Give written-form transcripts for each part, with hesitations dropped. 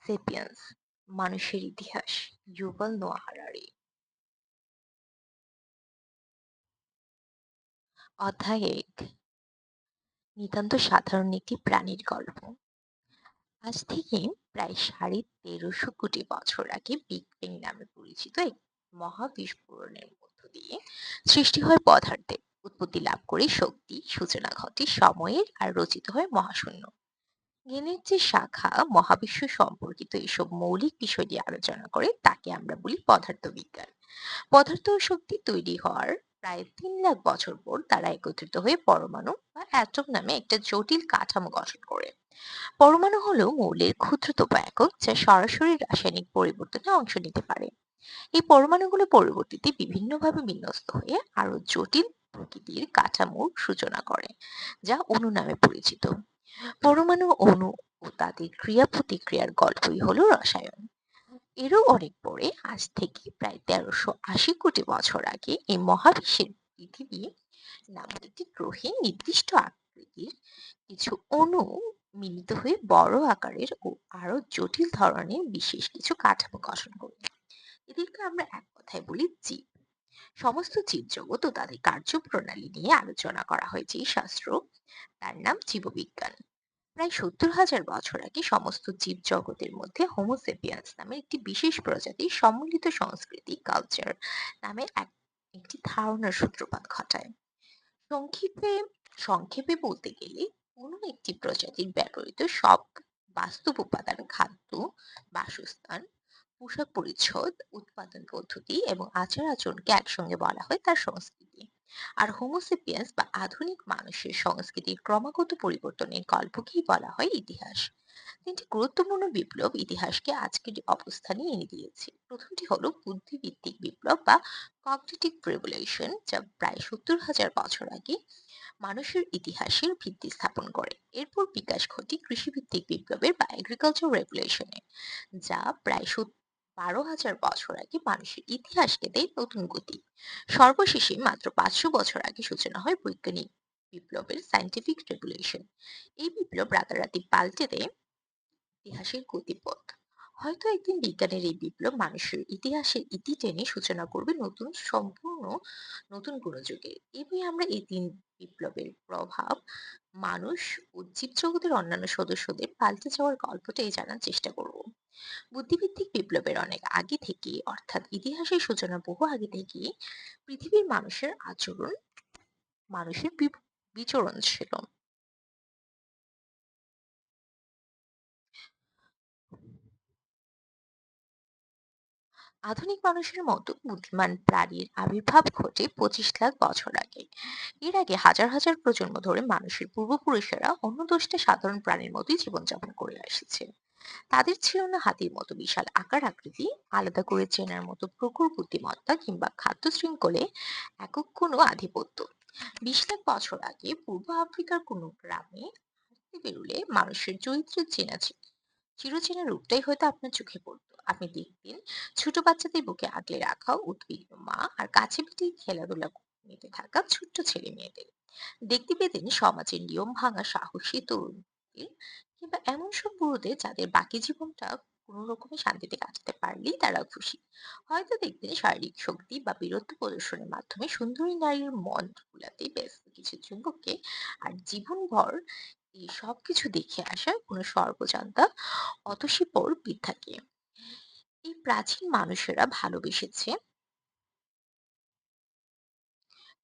Sapiens মানুষের ইতিহাস, Yuval নোয়া হারারি। অধ্যায় ১, নিতান্ত সাধারণ একটি প্রাণীর গল্প। আজ থেকে প্রায় 1350 বছর আগে বিগ ব্যাং নামে পরিচিত এক মহাবিস্ফোরণের মধ্য দিয়ে সৃষ্টি হয় পদার্থের। উৎপত্তি লাভ করে শক্তি সূচনা ঘটে সময়ের, আর রচিত হয় মহাশূন্য। জ্ঞানের যে শাখা মহাবিশ্ব সম্পর্কিত এসব মৌলিক বিষয় নিয়ে আলোচনা করে তাকে আমরা বলি পদার্থবিজ্ঞান। পদার্থ ও শক্তি তৈরি হওয়ার প্রায় 3 লাখ বছর পর তারা একত্রিত হয়ে পরমাণু বা অ্যাটম নামে একটা জটিল কাঠামো গঠন করে। পরমাণু হলো মৌলের ক্ষুদ্রতম একক যা সরাসরি রাসায়নিক পরিবর্তনে অংশ নিতে পারে। এই পরমাণুগুলো পরবর্তীতে বিভিন্নভাবে বিন্যস্ত হয়ে আরো জটিল প্রকৃতির কাঠামোর সূচনা করে, যা অণু নামে পরিচিত। পরমাণু, অণু ও তাদের ক্রিয়া প্রতিক্রিয়ার গল্পই হলো রসায়ন। এরও অনেক পরে, আজ থেকে প্রায় 1380 কোটি বছর আগে, এই মহাবিশ্বের পৃথিবী নামক একটি গ্রহে নির্দিষ্ট আকৃতির কিছু অণু মিলিত হয়ে বড় আকারের ও আরো জটিল ধরনের বিশেষ কিছু কাঠামো গঠন করে। এদেরকে আমরা এক কথায় বলি জীব। সমস্ত জীবজগৎ ও তাদের কার্যপ্রণালী নিয়ে আলোচনা করা হয়েছে এই শাস্ত্র, তার নাম জীববিজ্ঞান। প্রায় 70,000 বছর আগে সমস্ত জীবজগতের মধ্যে হোমোসেপিয়ান্স নামে একটি বিশেষ প্রজাতির সম্মিলিত সংস্কৃতি কালচার নামে একটি ধারণার সূত্রপাত ঘটায়। সংক্ষেপে সংক্ষেপে বলতে গেলে কোনো একটি প্রজাতির ব্যবহৃত সব বাস্তব উপাদান, খাদ্য, বাসস্থান, পোশাক পরিচ্ছদ, উৎপাদন পদ্ধতি এবং আচার আচরণকে একসঙ্গে বলা হয় তার সংস্কৃতি। আর হোমোসেপিয়েন্স বা আধুনিক মানুষের সংস্কৃতির ক্রমাগত পরিবর্তনের গল্পকেই বলা হয় ইতিহাস। তিনটি গুরুত্বপূর্ণ বিপ্লব ইতিহাসকে আজকের অবস্থানে এনে দিয়েছে। প্রথমটি হলো বুদ্ধিভিত্তিক বিপ্লব বা কগনিটিভ রেভলিউশন, যা প্রায় 70,000 বছর আগে মানুষের ইতিহাসের ভিত্তি স্থাপন করে। এরপর বিকাশ ঘটে কৃষিভিত্তিক বিপ্লবের বা এগ্রিকালচার রেভলিউশনে, যা প্রায় 12,000 বছর আগে মানুষের ইতিহাসকে দেয় নতুন গতি। সর্বশেষে মাত্র 500 বছর আগে সূচনা হয় বৈজ্ঞানিক বিপ্লবের সায়েন্টিফিক রেভলিউশন। এই বিপ্লব রাতারাতি পাল্টে দেয় ইতিহাসের গতিপথ। হয়তো একদিন বিজ্ঞানের এই বিপ্লব মানুষের ইতিহাসের ইতি টেনে সূচনা করবে সম্পূর্ণ নতুন কোনো যুগের। এবার আমরা এই তিন বিপ্লবের প্রভাব মানুষ ও জীবজগতের অন্যান্য সদস্যদের পাল্টে যাওয়ার গল্পটাই জানার চেষ্টা করব। বুদ্ধিভিত্তিক বিপ্লবের অনেক আগে থেকে, অর্থাৎ ইতিহাসের সূচনা বহু আগে থেকে, পৃথিবীর মানুষের আচরণ, মানুষের বিচরণ ছিল। আধুনিক মানুষের মতো বুদ্ধিমান প্রাণীর আবির্ভাব ঘটে 25 লাখ বছর আগে। এর আগে হাজার হাজার প্রজন্ম ধরে মানুষের পূর্বপুরুষেরা অন্য দশটা সাধারণ প্রাণীর মতোই জীবনযাপন করে আসছে। তাদের ছিল না হাতির মতো বিশাল আকার আকৃতি, আলাদা করে চেনার মতো প্রখর বুদ্ধিমত্তা কিংবা খাদ্য শৃঙ্খলে একক কোনো আধিপত্য। 20 লাখ বছর আগে পূর্ব আফ্রিকার কোনো গ্রামে হাঁটতে বেরুলে মানুষের চরিত্রের চিরচেনা রূপটাই হয়তো আপনার চোখে পড়তো। আপনি দেখতেন ছোট বাচ্চাদের বুকে আগলে রাখা উদ্বিগ্ন মা, আর কাছে পিঠে খেলাধুলা নিতে থাকা ছোট্ট ছেলে মেয়েদের। দেখতে পেতেন সমাজের নিয়ম ভাঙা সাহসী তরুণদের, কিংবা এমন সব বুড়োদের যাদের বাকি জীবনটা কোনো রকমে শান্তিতে কাটাতে পারলেই তারা খুশি। হয়তো দেখতেন শারীরিক শক্তি বা বীরত্ব প্রদর্শনের মাধ্যমে সুন্দরী নারীর মন ভুলাতে ব্যস্ত কিছু যুবককে, আর জীবনভর এই সবকিছু দেখে আসা কোনো সর্বজান্তা অতসীপর বৃদ্ধাকে। এই প্রাচীন মানুষেরা ভালোবেসেছে,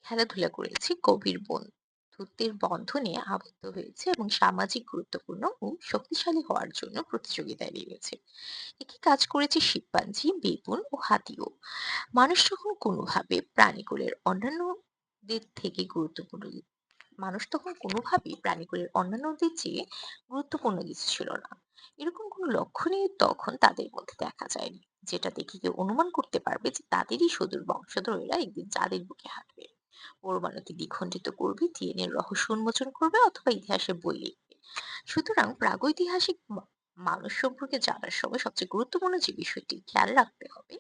খেলাধুলা করেছে, গভীর বন্ধুত্বের বন্ধনে আবদ্ধ হয়েছে এবং সামাজিক গুরুত্বপূর্ণ ও শক্তিশালী হওয়ার জন্য প্রতিযোগিতায় নেমেছে। একই কাজ করেছে শিম্পাঞ্জি, বেবুন ও হাতিও। মানুষ যখন কোনোভাবে প্রাণীকুলের অন্যান্যদের থেকে গুরুত্বপূর্ণ মানুষ তখন কোনোভাবেই প্রাণীকুলের অন্যান্যদের চেয়ে গুরুত্বপূর্ণ কিছু ছিল না। এরকম কোনো লক্ষণই তখন তাদের মধ্যে দেখা যায়নি, যেটা দেখে কেউ অনুমান করতে পারবে যে তাদেরই সুদূর বংশধরেরা একদিন চাঁদের বুকে হাঁটবে, পরমাণুকে দ্বিখণ্ডিত করবে, ডিএনএ রহস্য উন্মোচন করবে, অথবা ইতিহাসের বই লিখবে। সুতরাং প্রাগৈতিহাসিক মানুষ সম্পর্কে জানার সময় সবচেয়ে গুরুত্বপূর্ণ যে বিষয়টি খেয়াল রাখতে হবে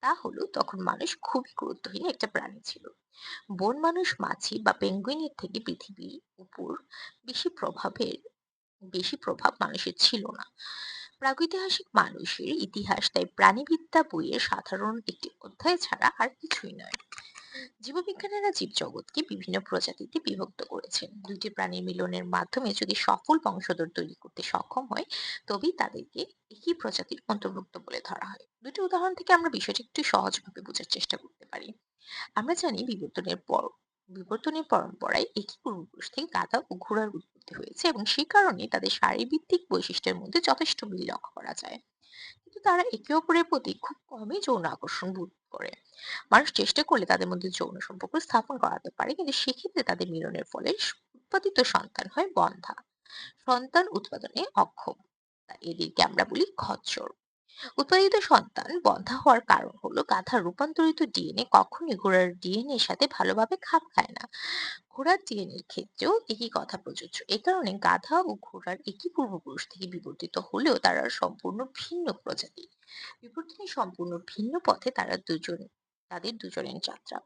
তা হলো, তখন মানুষ খুবই গুরুত্বহীন একটা প্রাণী ছিল। বন মানুষ, মাছি বা পেঙ্গুইনের থেকে পৃথিবীর উপর বেশি প্রভাবের বেশি প্রভাব মানুষের ছিল না। প্রাগৈতিহাসিক মানুষের ইতিহাস তাই প্রাণীবিদ্যা বইয়ের সাধারণ একটি অধ্যায় ছাড়া আর কিছুই নয়। জীববিজ্ঞানীরা জীবজগৎকে বিভিন্ন প্রজাতিতে বিভক্ত করেছেন। দুইটি প্রাণীর মিলনের মাধ্যমে যদি সফল বংশধর তৈরি করতে সক্ষম হয়, তবেই তাদেরকে একই প্রজাতির অন্তর্ভুক্ত বলে ধরা হয়। দুটি উদাহরণ থেকে আমরা বিষয়টি একটু সহজভাবে বোঝার চেষ্টা করতে পারি। আমরা জানি বিবর্তনের পরম্পরায় একই পূর্বপুরুষ থেকে গাধা ও ঘোড়ার উৎপত্তি হয়েছে এবং সেই কারণে তাদের শারীরবৃত্তিক বৈশিষ্ট্যের মধ্যে যথেষ্ট মিল লক্ষ্য করা যায়। কিন্তু তারা একে অপরের প্রতি খুব কমই যৌন আকর্ষণ বোধ করে। মানুষ চেষ্টা করলে তাদের মধ্যে যৌন সম্পর্ক স্থাপন করাতে পারে, কিন্তু সেক্ষেত্রে তাদের মিলনের ফলে উৎপাদিত সন্তান হয় বন্ধ্যা, সন্তান উৎপাদনে অক্ষম। এদেরকে আমরা বলি খচ্চর। উৎপাদিত সন্তান বন্ধ্যা হওয়ার কারণ হলো গাধার রূপান্তরিত ডিএনএ কখনোই ঘোড়ার ডিএনএ এর সাথে ভালোভাবে খাপ খায় না। ঘোড়ার ডিএনএ এর ক্ষেত্রেও একই কথা প্রযোজ্য। এ কারণে গাধা ও ঘোড়ার একই পূর্বপুরুষ থেকে বিবর্তিত হলেও তারা সম্পূর্ণ ভিন্ন প্রজাতি। বিবর্তনের সম্পূর্ণ ভিন্ন পথে তাদের দুজনের যাত্রা।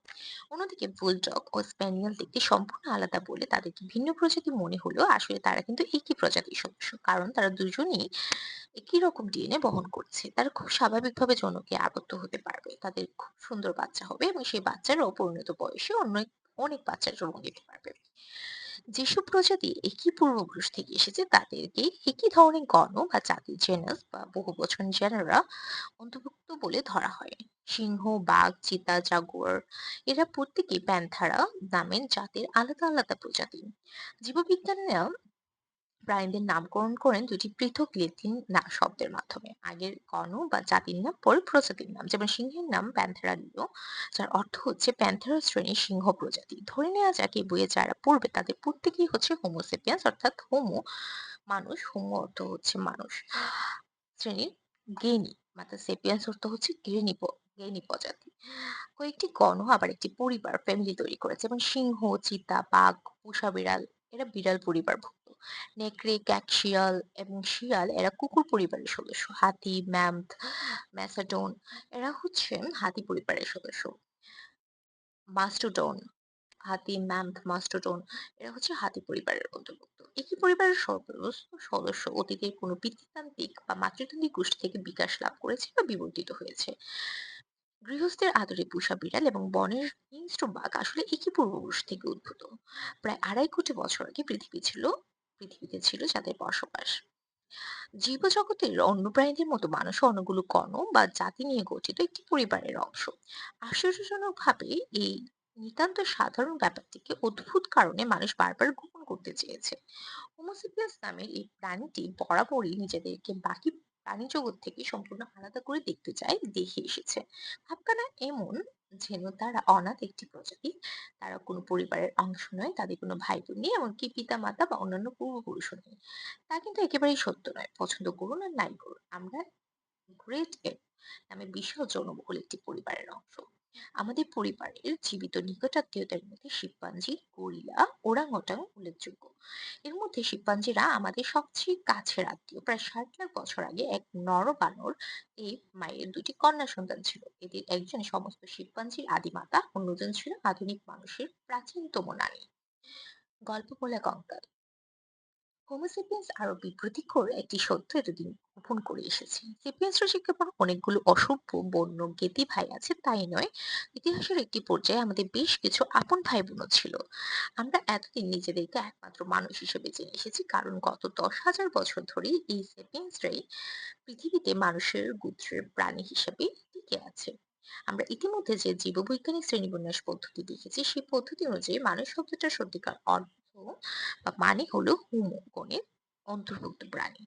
অন্যদিকে বুলডগ ও স্প্যানিয়েল দেখতে সম্পূর্ণ আলাদা বলে তাদেরকে ভিন্ন প্রজাতি মনে হলেও আসলে তারা কিন্তু একই প্রজাতির সদস্য, কারণ তারা দুজনেই একই রকম ডিএনএ বহন করছে। তারা খুব স্বাভাবিকভাবে জনকে আবদ্ধ হতে পারবে, তাদের খুব সুন্দর বাচ্চা হবে এবং সেই বাচ্চারাও পরিণত বয়সে অনেক অনেক বাচ্চার জন্ম দিতে পারবে। যেসব প্রজাতি একই পূর্বপুরুষ থেকে এসেছে তাদেরকে একই ধরনের গণ বা জাতি জেনাস বা বহুবচন জেনারা অন্তর্ভুক্ত বলে ধরা হয়। সিংহ, বাঘ, চিতা, জাগুয়ার এরা প্রত্যেকেই প্যান্থারা নামের জাতের আলাদা আলাদা প্রজাতি। জীববিজ্ঞানীরা প্রাণীদের নামকরণ করেন দুটি পৃথক ল্যাটিন শব্দের মাধ্যমে। আগের গণ বা জাতির নাম, পরে প্রজাতির নাম। যেমন সিংহের নাম প্যান্থেরা লিও, যার অর্থ হচ্ছে প্যান্থেরা শ্রেণীর সিংহ প্রজাতি। ধরে নেওয়া যাক এই বইয়ে যারা পড়বে তাদের প্রত্যেকেই হচ্ছে হোমোসেপিয়ান্স, অর্থাৎ হোমো মানুষ, হোমো অর্থ হচ্ছে মানুষ শ্রেণীর গেনি, অর্থাৎ সেপিয়ান্স অর্থ হচ্ছে গেনি প্রজাতি। কয়েকটি গণ আবার একটি পরিবার ফ্যামিলি তৈরি করেছে, যেমন সিংহ, চিতা, বাঘ, পোষা বিড়াল এরা বিড়াল পরিবারভুক্ত। নেকড়ে, ক্যাট, শিয়াল এবং শিয়াল এরা কুকুর পরিবারের সদস্য। হাতি, ম্যাসাডন এরা হচ্ছে হাতি পরিবারের সদস্য। মাস্টোডন, মাস্টোডন এরা হচ্ছে হাতি পরিবারের অন্তর্ভুক্ত। একই পরিবারের সমস্ত সদস্য অতীতের কোনো পিতৃতান্ত্রিক বা মাতৃতান্ত্রিক গোষ্ঠী থেকে বিকাশ লাভ করেছে বা বিবর্তিত হয়েছে। গৃহস্থের আদরে পোষা বিড়াল এবং বনের হিংস্র বাঘ আসলে একই পূর্বপুরুষ থেকে উদ্ভূত। প্রায় 2.5 কোটি বছর আগে পৃথিবীতে ছিল যাদের বসবাস। জীবজগতের অন্য প্রাণীদের মতো মানুষও অনেকগুলো গণ বা জাতি নিয়ে গঠিত একটি পরিবারের অংশ। আশ্চর্যজনকভাবে এই নিতান্ত সাধারণ ব্যাপারটিকে অদ্ভুত কারণে মানুষ বারবার গোপন করতে চেয়েছে। হোমোসেপিয়ান্স নামের এই প্রাণীটি বরাবরই নিজেদেরকে বাকি প্রাণী জগৎ থেকে সম্পূর্ণ আলাদা করে দেখতে চায়, দেখে এসেছে। ভাবনা এমন যেন তারা অনাথ একটি প্রজাতি, তারা কোনো পরিবারের অংশ নয়, তাদের কোনো ভাই বোন নেই, এমনকি পিতা মাতা বা অন্যান্য পূর্বপুরুষও নেই। তা কিন্তু একেবারেই সত্য নয়। পছন্দ করুন আর নাই করুন, আমরা গ্রেট এপ নামে বিশাল জনবহুল একটি পরিবারের অংশ। আমাদের পরিবারের জীবিত নিকটাত্মীয়দের মধ্যে শিম্পাঞ্জি, গরিলা, ওরাংওটাং উল্লেখযোগ্য। এর মধ্যে শিম্পাঞ্জিরা আমাদের সবচেয়ে কাছের আত্মীয়। প্রায় 60 লাখ বছর আগে এক নরবানর এই মায়ের দুটি কন্যা সন্তান ছিল। এদের একজন সমস্ত শিম্পাঞ্জির আদিমাতা, অন্যজন ছিল আধুনিক মানুষের প্রাচীনতম নারী। গল্প বলা কঙ্কাল। হোমোসেপিয়েন্স আরো বিব্রতিকর একটি সত্য এতদিন গোপন করে এসেছে। সেপিয়েন্সরা যে কেবল অনেকগুলো অসভ্য বন্য গেতি ভাই আছে তাই নয়, ইতিহাসের একটি পর্যায়ে আমাদের বেশ কিছু আপন ভাই বোনও ছিল। আমরা এতদিন নিজেদেরকে একমাত্র মানুষ হিসেবে জেনে এসেছি, কারণ গত 10,000 বছর ধরে এই সেপিয়েন্সরাই পৃথিবীতে মানুষের গোত্রের প্রাণী হিসেবে টিকে আছে। আমরা ইতিমধ্যে যে জীববৈজ্ঞানিক শ্রেণীবিন্যাস পদ্ধতি দেখেছি, সেই পদ্ধতি অনুযায়ী মানুষ শব্দটার সত্যিকার অর্থ বা মানে হলো হোমো গণের অন্তর্ভুক্ত প্রাণী।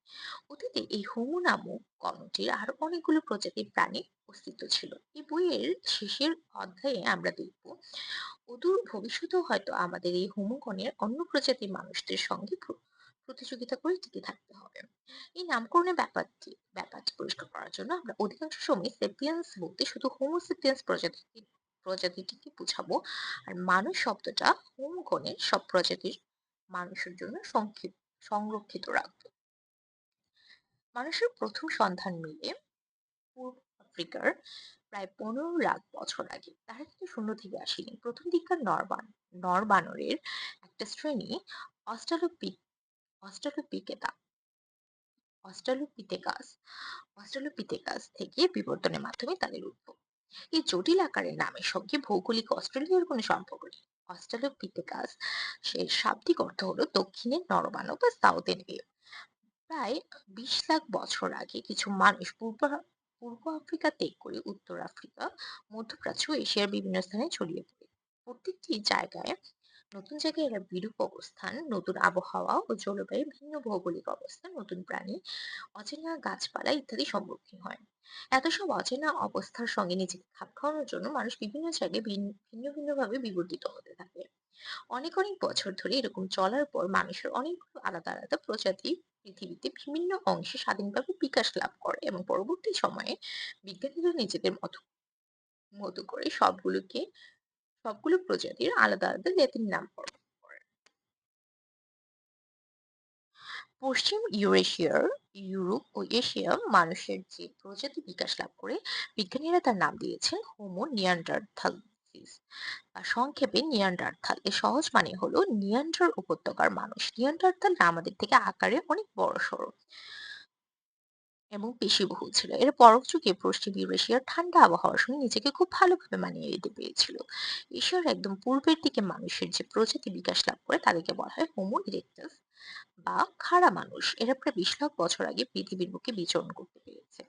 অতীতে এই হোমো নামক গণটির আরো অনেকগুলো প্রজাতির প্রাণীর অস্তিত্ব ছিল। এই বইয়ের শেষের অধ্যায়ে আমরা দেখব অদূর ভবিষ্যতেও হয়তো আমাদের এই হোমো গণের অন্য প্রজাতির মানুষদের সঙ্গে প্রতিযোগিতা করে টিকে থাকতে হবে। এই নামকরণের ব্যাপারটি পরিষ্কার করার জন্য আমরা অধিকাংশ সময় সেপিয়েন্স বলতে শুধু হোমোসেপিয়েন্স প্রজাতিটিকে বুঝাবো, আর মানুষ শব্দটা হোমো গণের সব প্রজাতির মানুষের জন্য সংরক্ষিত রাখবো। মানুষের প্রথম সন্ধান মিলে পূর্ব আফ্রিকার প্রায় 15 লাখ বছর আগে। তারা কিন্তু শূন্য থেকে আসেনি। প্রথম দিককার নরবানরের একটা শ্রেণী অস্ট্রালোপিথেকা অস্ট্রালোপিথেকাস অস্ট্রালোপিথেকাস থেকে বিবর্তনের মাধ্যমে তাদের উদ্ভব। এই জটিল আকারের নামের সঙ্গে ভৌগোলিক অস্ট্রেলিয়ার কোনো সম্পর্ক নেই। অস্ট্রালোপিথেকাস এর শাব্দিক অর্থ হলো দক্ষিণের নরমানব বা সাউথ ইন্ডিয়া। প্রায় 20 লাখ বছর আগে কিছু মানুষ পূর্ব আফ্রিকা ত্যাগ করে উত্তর আফ্রিকা, মধ্যপ্রাচ্য ও এশিয়ার বিভিন্ন স্থানে ছড়িয়ে পড়ে। প্রত্যেকটি জায়গায় নতুন জায়গায় এরা বিরূপ অবস্থান, নতুন আবহাওয়া ও জলবায়ু, ভিন্ন ভৌগোলিক অবস্থান, নতুন প্রাণী, অচেনা গাছপালা ইত্যাদি সম্মুখীন হয়। এত সব অচেনা অবস্থার সঙ্গে নিজেকে খাপ খাওয়ানোর জন্য মানুষ বিভিন্ন জায়গায় ভিন্ন ভিন্ন ভাবে বিবর্তিত হতে থাকে। অনেক অনেক বছর ধরে এরকম চলার পর মানুষের অনেকগুলো আলাদা আলাদা প্রজাতি পৃথিবীতে বিভিন্ন অংশে স্বাধীনভাবে বিকাশ লাভ করে এবং পরবর্তী সময়ে বিজ্ঞানীরা নিজেদের মতো মতো করে সবগুলো প্রজাতির আলাদা আলাদা ল্যাটিন নামকরণ করেন। পশ্চিম ইউরেশিয়ার ইউরোপ ও এশিয়া মানুষের যে প্রজাতি বিকাশ লাভ করে বিজ্ঞানীরা তার নাম দিয়েছেন হোমো নিয়ান্ডারথালসিস, বা সংক্ষেপে নিয়ান্ডারথাল। এর সহজ মানে হলো নিয়ান্ডার উপত্যকার মানুষ। নিয়ান্ডারথাল আমাদের থেকে আকারে অনেক বড় সড়ো এবং পেশিবহুল ছিল। এরা পরক যুগে পশ্চিম ইউরেশিয়ার ঠান্ডা আবহাওয়ার সঙ্গে নিজেকে খুব ভালোভাবে মানিয়ে নিতে পেরেছিল। এশিয়ার একদম পূর্বের দিকে মানুষের যে প্রজাতি বিকাশ লাভ করে তাদেরকে বলা হয় হোমো ইরেক্টাস বা খাড়া মানুষ। এরা প্রায় 20 লাখ বছর আগে পৃথিবীর বুকে বিচরণ করতে পেরেছে।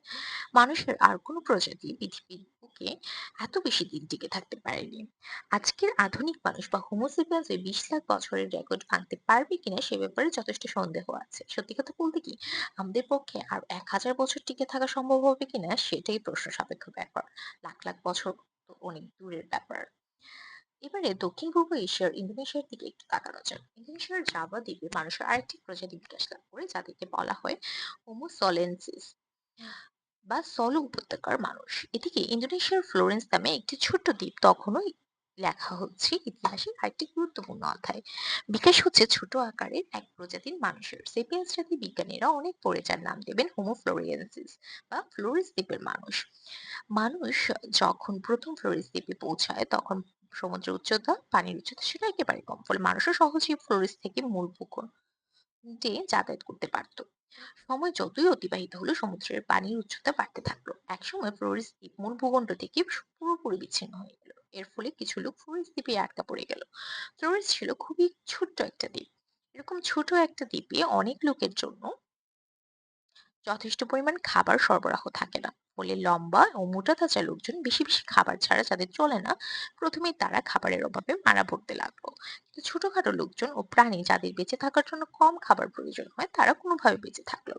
মানুষের আর কোনো প্রজাতি পৃথিবীর বুকে এত বেশি দিন টিকে থাকতে পারেনি। আজকের আধুনিক মানুষ বা হোমোসেপিয়েন্স ওই 20 লাখ বছরের রেকর্ড ভাঙতে পারবে কিনা সে ব্যাপারে যথেষ্ট সন্দেহ আছে। সত্যি কথা বলতে কি, আমাদের পক্ষে আর 1000 বছর টিকে থাকা সম্ভব হবে কিনা সেটাই প্রশ্ন সাপেক্ষ ব্যাপার। লাখ লাখ বছর তো অনেক দূরের ব্যাপার। এবারে দক্ষিণ পূর্ব এশিয়ার ইন্দোনেশিয়ার দিকে একটু তাকানো যাক। ইন্দোনেশিয়ার জাভা দ্বীপে মানুষের আরেকটি প্রজাতি বিকাশ লাভ করে যাদেরকে বলা হয় হোমো সলেনসিস বা সলো উপত্যকার মানুষ। এদিকে ইন্দোনেশিয়ার ফ্লোরেন্স নামে একটি ছোট্ট দ্বীপ তখনও লেখা হচ্ছে ইতিহাসের আরেকটি গুরুত্বপূর্ণ অধ্যায়। বিকাশ হচ্ছে ছোট আকারের এক প্রজাতির মানুষের। সেপিয়েন্স জাতি বিজ্ঞানীরা অনেক পরে যার নাম দেবেন হোমো ফ্লোরিয়েন্সিস বা ফ্লোরিস দ্বীপের মানুষ। মানুষ যখন প্রথম ফ্লোরিস দ্বীপে পৌঁছায় তখন সমুদ্রের উচ্চতা, পানির উচ্চতা ছিল একেবারে কম, ফলে মানুষও সহজেই ফ্লোরিস থেকে মূল ভূখণ্ডে যাতায়াত করতে পারত। সময় যতই অতিবাহিত হলো সমুদ্রের পানির উচ্চতা বাড়তে থাকলো। একসময় ফ্লোরিস দ্বীপ মূল ভূখণ্ড থেকে পুরোপুরি বিচ্ছিন্ন হয়ে গেল। এর ফলে কিছু লোক ফ্লোরিস দ্বীপে আটকা পড়ে গেল। ফ্লোরিস ছিল খুবই ছোট্ট একটা দ্বীপ। এরকম ছোট একটা দ্বীপে অনেক লোকের জন্য যথেষ্ট পরিমাণ খাবার সরবরাহ থাকে না। ফলে লম্বা ও মোটা তাজা লোকজন বেশি বেশি খাবার ছাড়া যাদের চলে না, প্রথমেই তারা খাবারের অভাবে মারা পড়তে লাগলো। কিন্তু ছোটখাটো লোকজন ও প্রাণী যাদের বেঁচে থাকার জন্য কম খাবার প্রয়োজন হয় তারা কোনোভাবে বেঁচে থাকলো।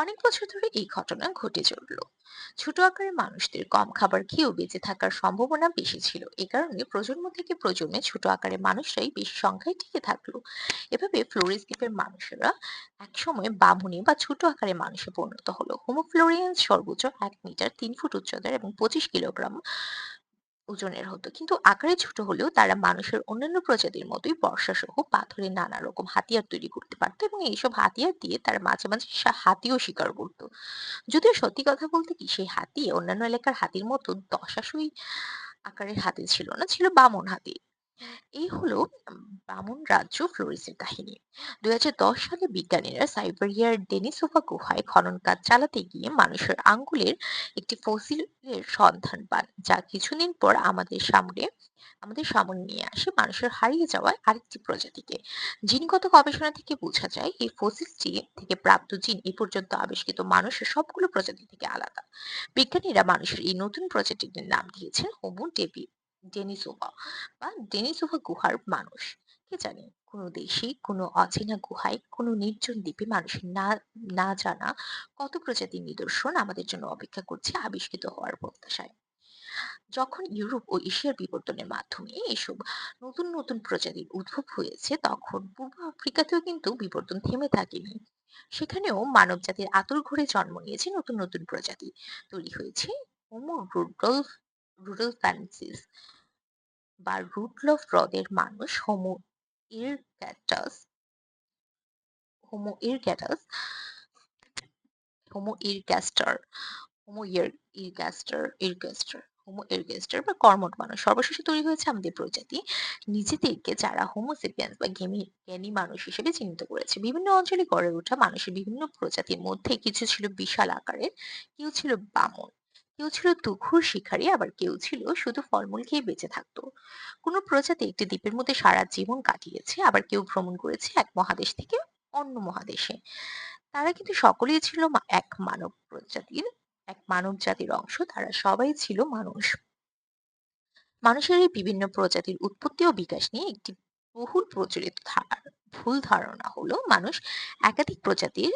অনেক বছর ধরে এই ঘটনা ঘটে চলল। ছোট আকারের মানুষদের কম খাবার খেয়েও বেঁচে থাকার সম্ভাবনা বেশি ছিল। এ কারণে প্রজন্ম থেকে প্রজন্মে ছোট আকারের মানুষরাই বেশি সংখ্যায় টিকে থাকলো। এভাবে ফ্লোরিস দ্বীপের মানুষেরা একসময় বামুনি বা ছোট আকারের মানুষে পরিণত হলো। হোমো ফ্লোরিয়ান্স সর্বোচ্চ 1 মিটার 3 ফুট উচ্চতার এবং 25 কিলোগ্রাম ওজনের হতো, কিন্তু আকারে ছোট হলেও তারা মানুষের অন্যান্য প্রজাতির মতোই বর্ষা সহ পাথরের নানা রকম হাতিয়ার তৈরি করতে পারতো এবং এইসব হাতিয়ার দিয়ে তারা মাঝে মাঝে হাতিও শিকার করতো। যদিও সত্যি কথা বলতে কি, সেই হাতি অন্যান্য এলাকার হাতির মতো দশাসই আকারের হাতি ছিল না, ছিল বামন হাতি। এই হলো বামন রাজ্য ফ্লোরিসের কাহিনী। 2010 সালে বিজ্ঞানীরা সাইবেরিয়ার ডেনিসোভা গুহায় খনন কাজ চালাতে গিয়ে মানুষের আঙ্গুলের একটি ফসিলের সন্ধান পান, যা কিছুদিন পর আমাদের সামনে নিয়ে আসে মানুষের হারিয়ে যাওয়া আরেকটি প্রজাতিকে। জিনগত গবেষণা থেকে বোঝা যায় এই ফসিলটি থেকে প্রাপ্ত জিন এই পর্যন্ত আবিষ্কৃত মানুষের সবগুলো প্রজাতি থেকে আলাদা। বিজ্ঞানীরা মানুষের এই নতুন প্রজাতিটির নাম দিয়েছেন হোমো ডেনিসোভা বা ডেনিসোভা গুহার মানুষ। কে জানে কোনো দেশে কোনো অচেনা গুহায় কোনো নির্জন দ্বীপে মানুষের না না জানা কত প্রজাতির নিদর্শন আমাদের জন্য অপেক্ষা করছে আবিষ্কৃত হওয়ার প্রত্যাশায়। যখন ইউরোপ ও এশিয়ার বিবর্তনের মাধ্যমে এসব নতুন নতুন প্রজাতির উদ্ভব হয়েছে তখন পূর্ব আফ্রিকাতেও কিন্তু বিবর্তন থেমে থাকেনি। সেখানেও মানব জাতির আঁতুড়ঘরে জন্ম নিয়েছে নতুন নতুন প্রজাতি। তৈরি হয়েছে হোমো রুডলফ্যান্সিস বা রুডলফ হ্রদের মানুষ, ইরগ্যাটাস হোমো ইরগ্যাটাস হোমো ইরগ্যাস্টার হোমো ইরগ্যাস্টার হোমো এরগেস্টার বা কর্মঠ মানুষ সর্বশেষে তৈরি হয়েছে আমাদের প্রজাতি নিজেদেরকে যারা হোমোসেপিয়ান্স বা জ্ঞানী মানুষ হিসেবে চিহ্নিত করেছে। বিভিন্ন অঞ্চলে গড়ে ওঠা মানুষের বিভিন্ন প্রজাতির মধ্যে কিছু ছিল বিশাল আকারের, কেউ ছিল বামন, কেউ ছিল তুখুর শিকারী, আবার কেউ ছিল শুধু ফলমূল খেয়ে বেঁচে থাকতো। কোনো প্রজাতি একটি দ্বীপের মধ্যে সারা জীবন কাটিয়েছে, আবার কেউ ভ্রমণ করেছে এক মহাদেশ থেকে অন্য মহাদেশে। তারা কিন্তু সকলেই ছিল এক মানব জাতির অংশ। তারা সবাই ছিল মানুষ। মানুষের এই বিভিন্ন প্রজাতির উৎপত্তি ও বিকাশ নিয়ে একটি বহুল প্রচলিত ভুল ধারণা হলো মানুষ একাধিক প্রজাতির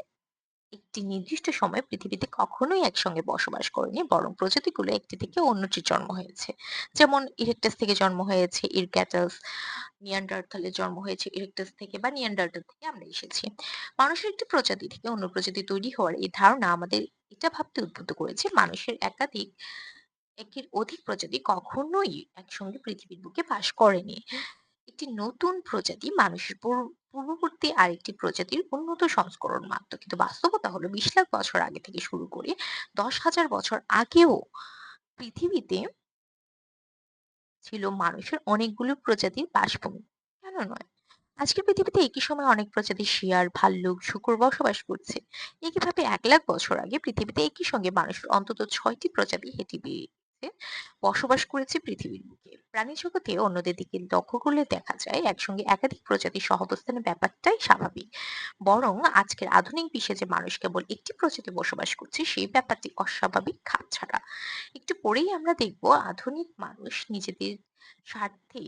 একটি নির্দিষ্ট সময়ে পৃথিবীতে কখনোই একসঙ্গে বসবাস করেনি, বরং প্রজাতিগুলো একটি থেকে অন্যটির জন্ম হয়েছে। যেমন ইরেকটাস থেকে জন্ম হয়েছে ইরক্যাটাস, নিয়ান্ডারথালের জন্ম হয়েছে ইরেকটাস থেকে, বা নিয়ান্ডারথাল থেকে আমরা এসেছি। মানুষের একটি প্রজাতি থেকে অন্য প্রজাতি তৈরি হওয়ার এই ধারণা আমাদের এটা ভাবতে উদ্বুদ্ধ করেছে মানুষের একের অধিক প্রজাতি কখনোই একসঙ্গে পৃথিবীর বুকে বাস করেনি। একটি নতুন প্রজাতি মানুষের পূর্ববর্তী আরেকটি প্রজাতির উন্নত সংস্করণ মাত্র। কিন্তু বাস্তবতা হলো 20 লাখ বছর আগে থেকে শুরু করে 10,000 বছর আগেও পৃথিবীতে ছিল মানুষের অনেকগুলো প্রজাতির বাসভূমি। কেন নয়? আজকের পৃথিবীতে একই সময়ে অনেক প্রজাতির শিয়াল, ভাল্লুক, শূকর বসবাস করছে। একইভাবে 1 লাখ বছর আগে পৃথিবীতে একই সঙ্গে মানুষের অন্তত 6টি প্রজাতি হেঁটে বেড়িয়ে বসবাস করেছে পৃথিবীর বুকে। প্রাণী জগতে অন্যদের দিকে লক্ষ্য করলে দেখা যায় একসঙ্গে একাধিক প্রজাতির সহাবস্থানের ব্যাপারটাই স্বাভাবিক। বরং আজকের আধুনিক বিশ্বে যে মানুষ কেবল একটি প্রজাতি বসবাস করছে সেই ব্যাপারটি অস্বাভাবিক খাপছাড়া। একটু পরেই আমরা দেখব আধুনিক মানুষ নিজেদের স্বার্থে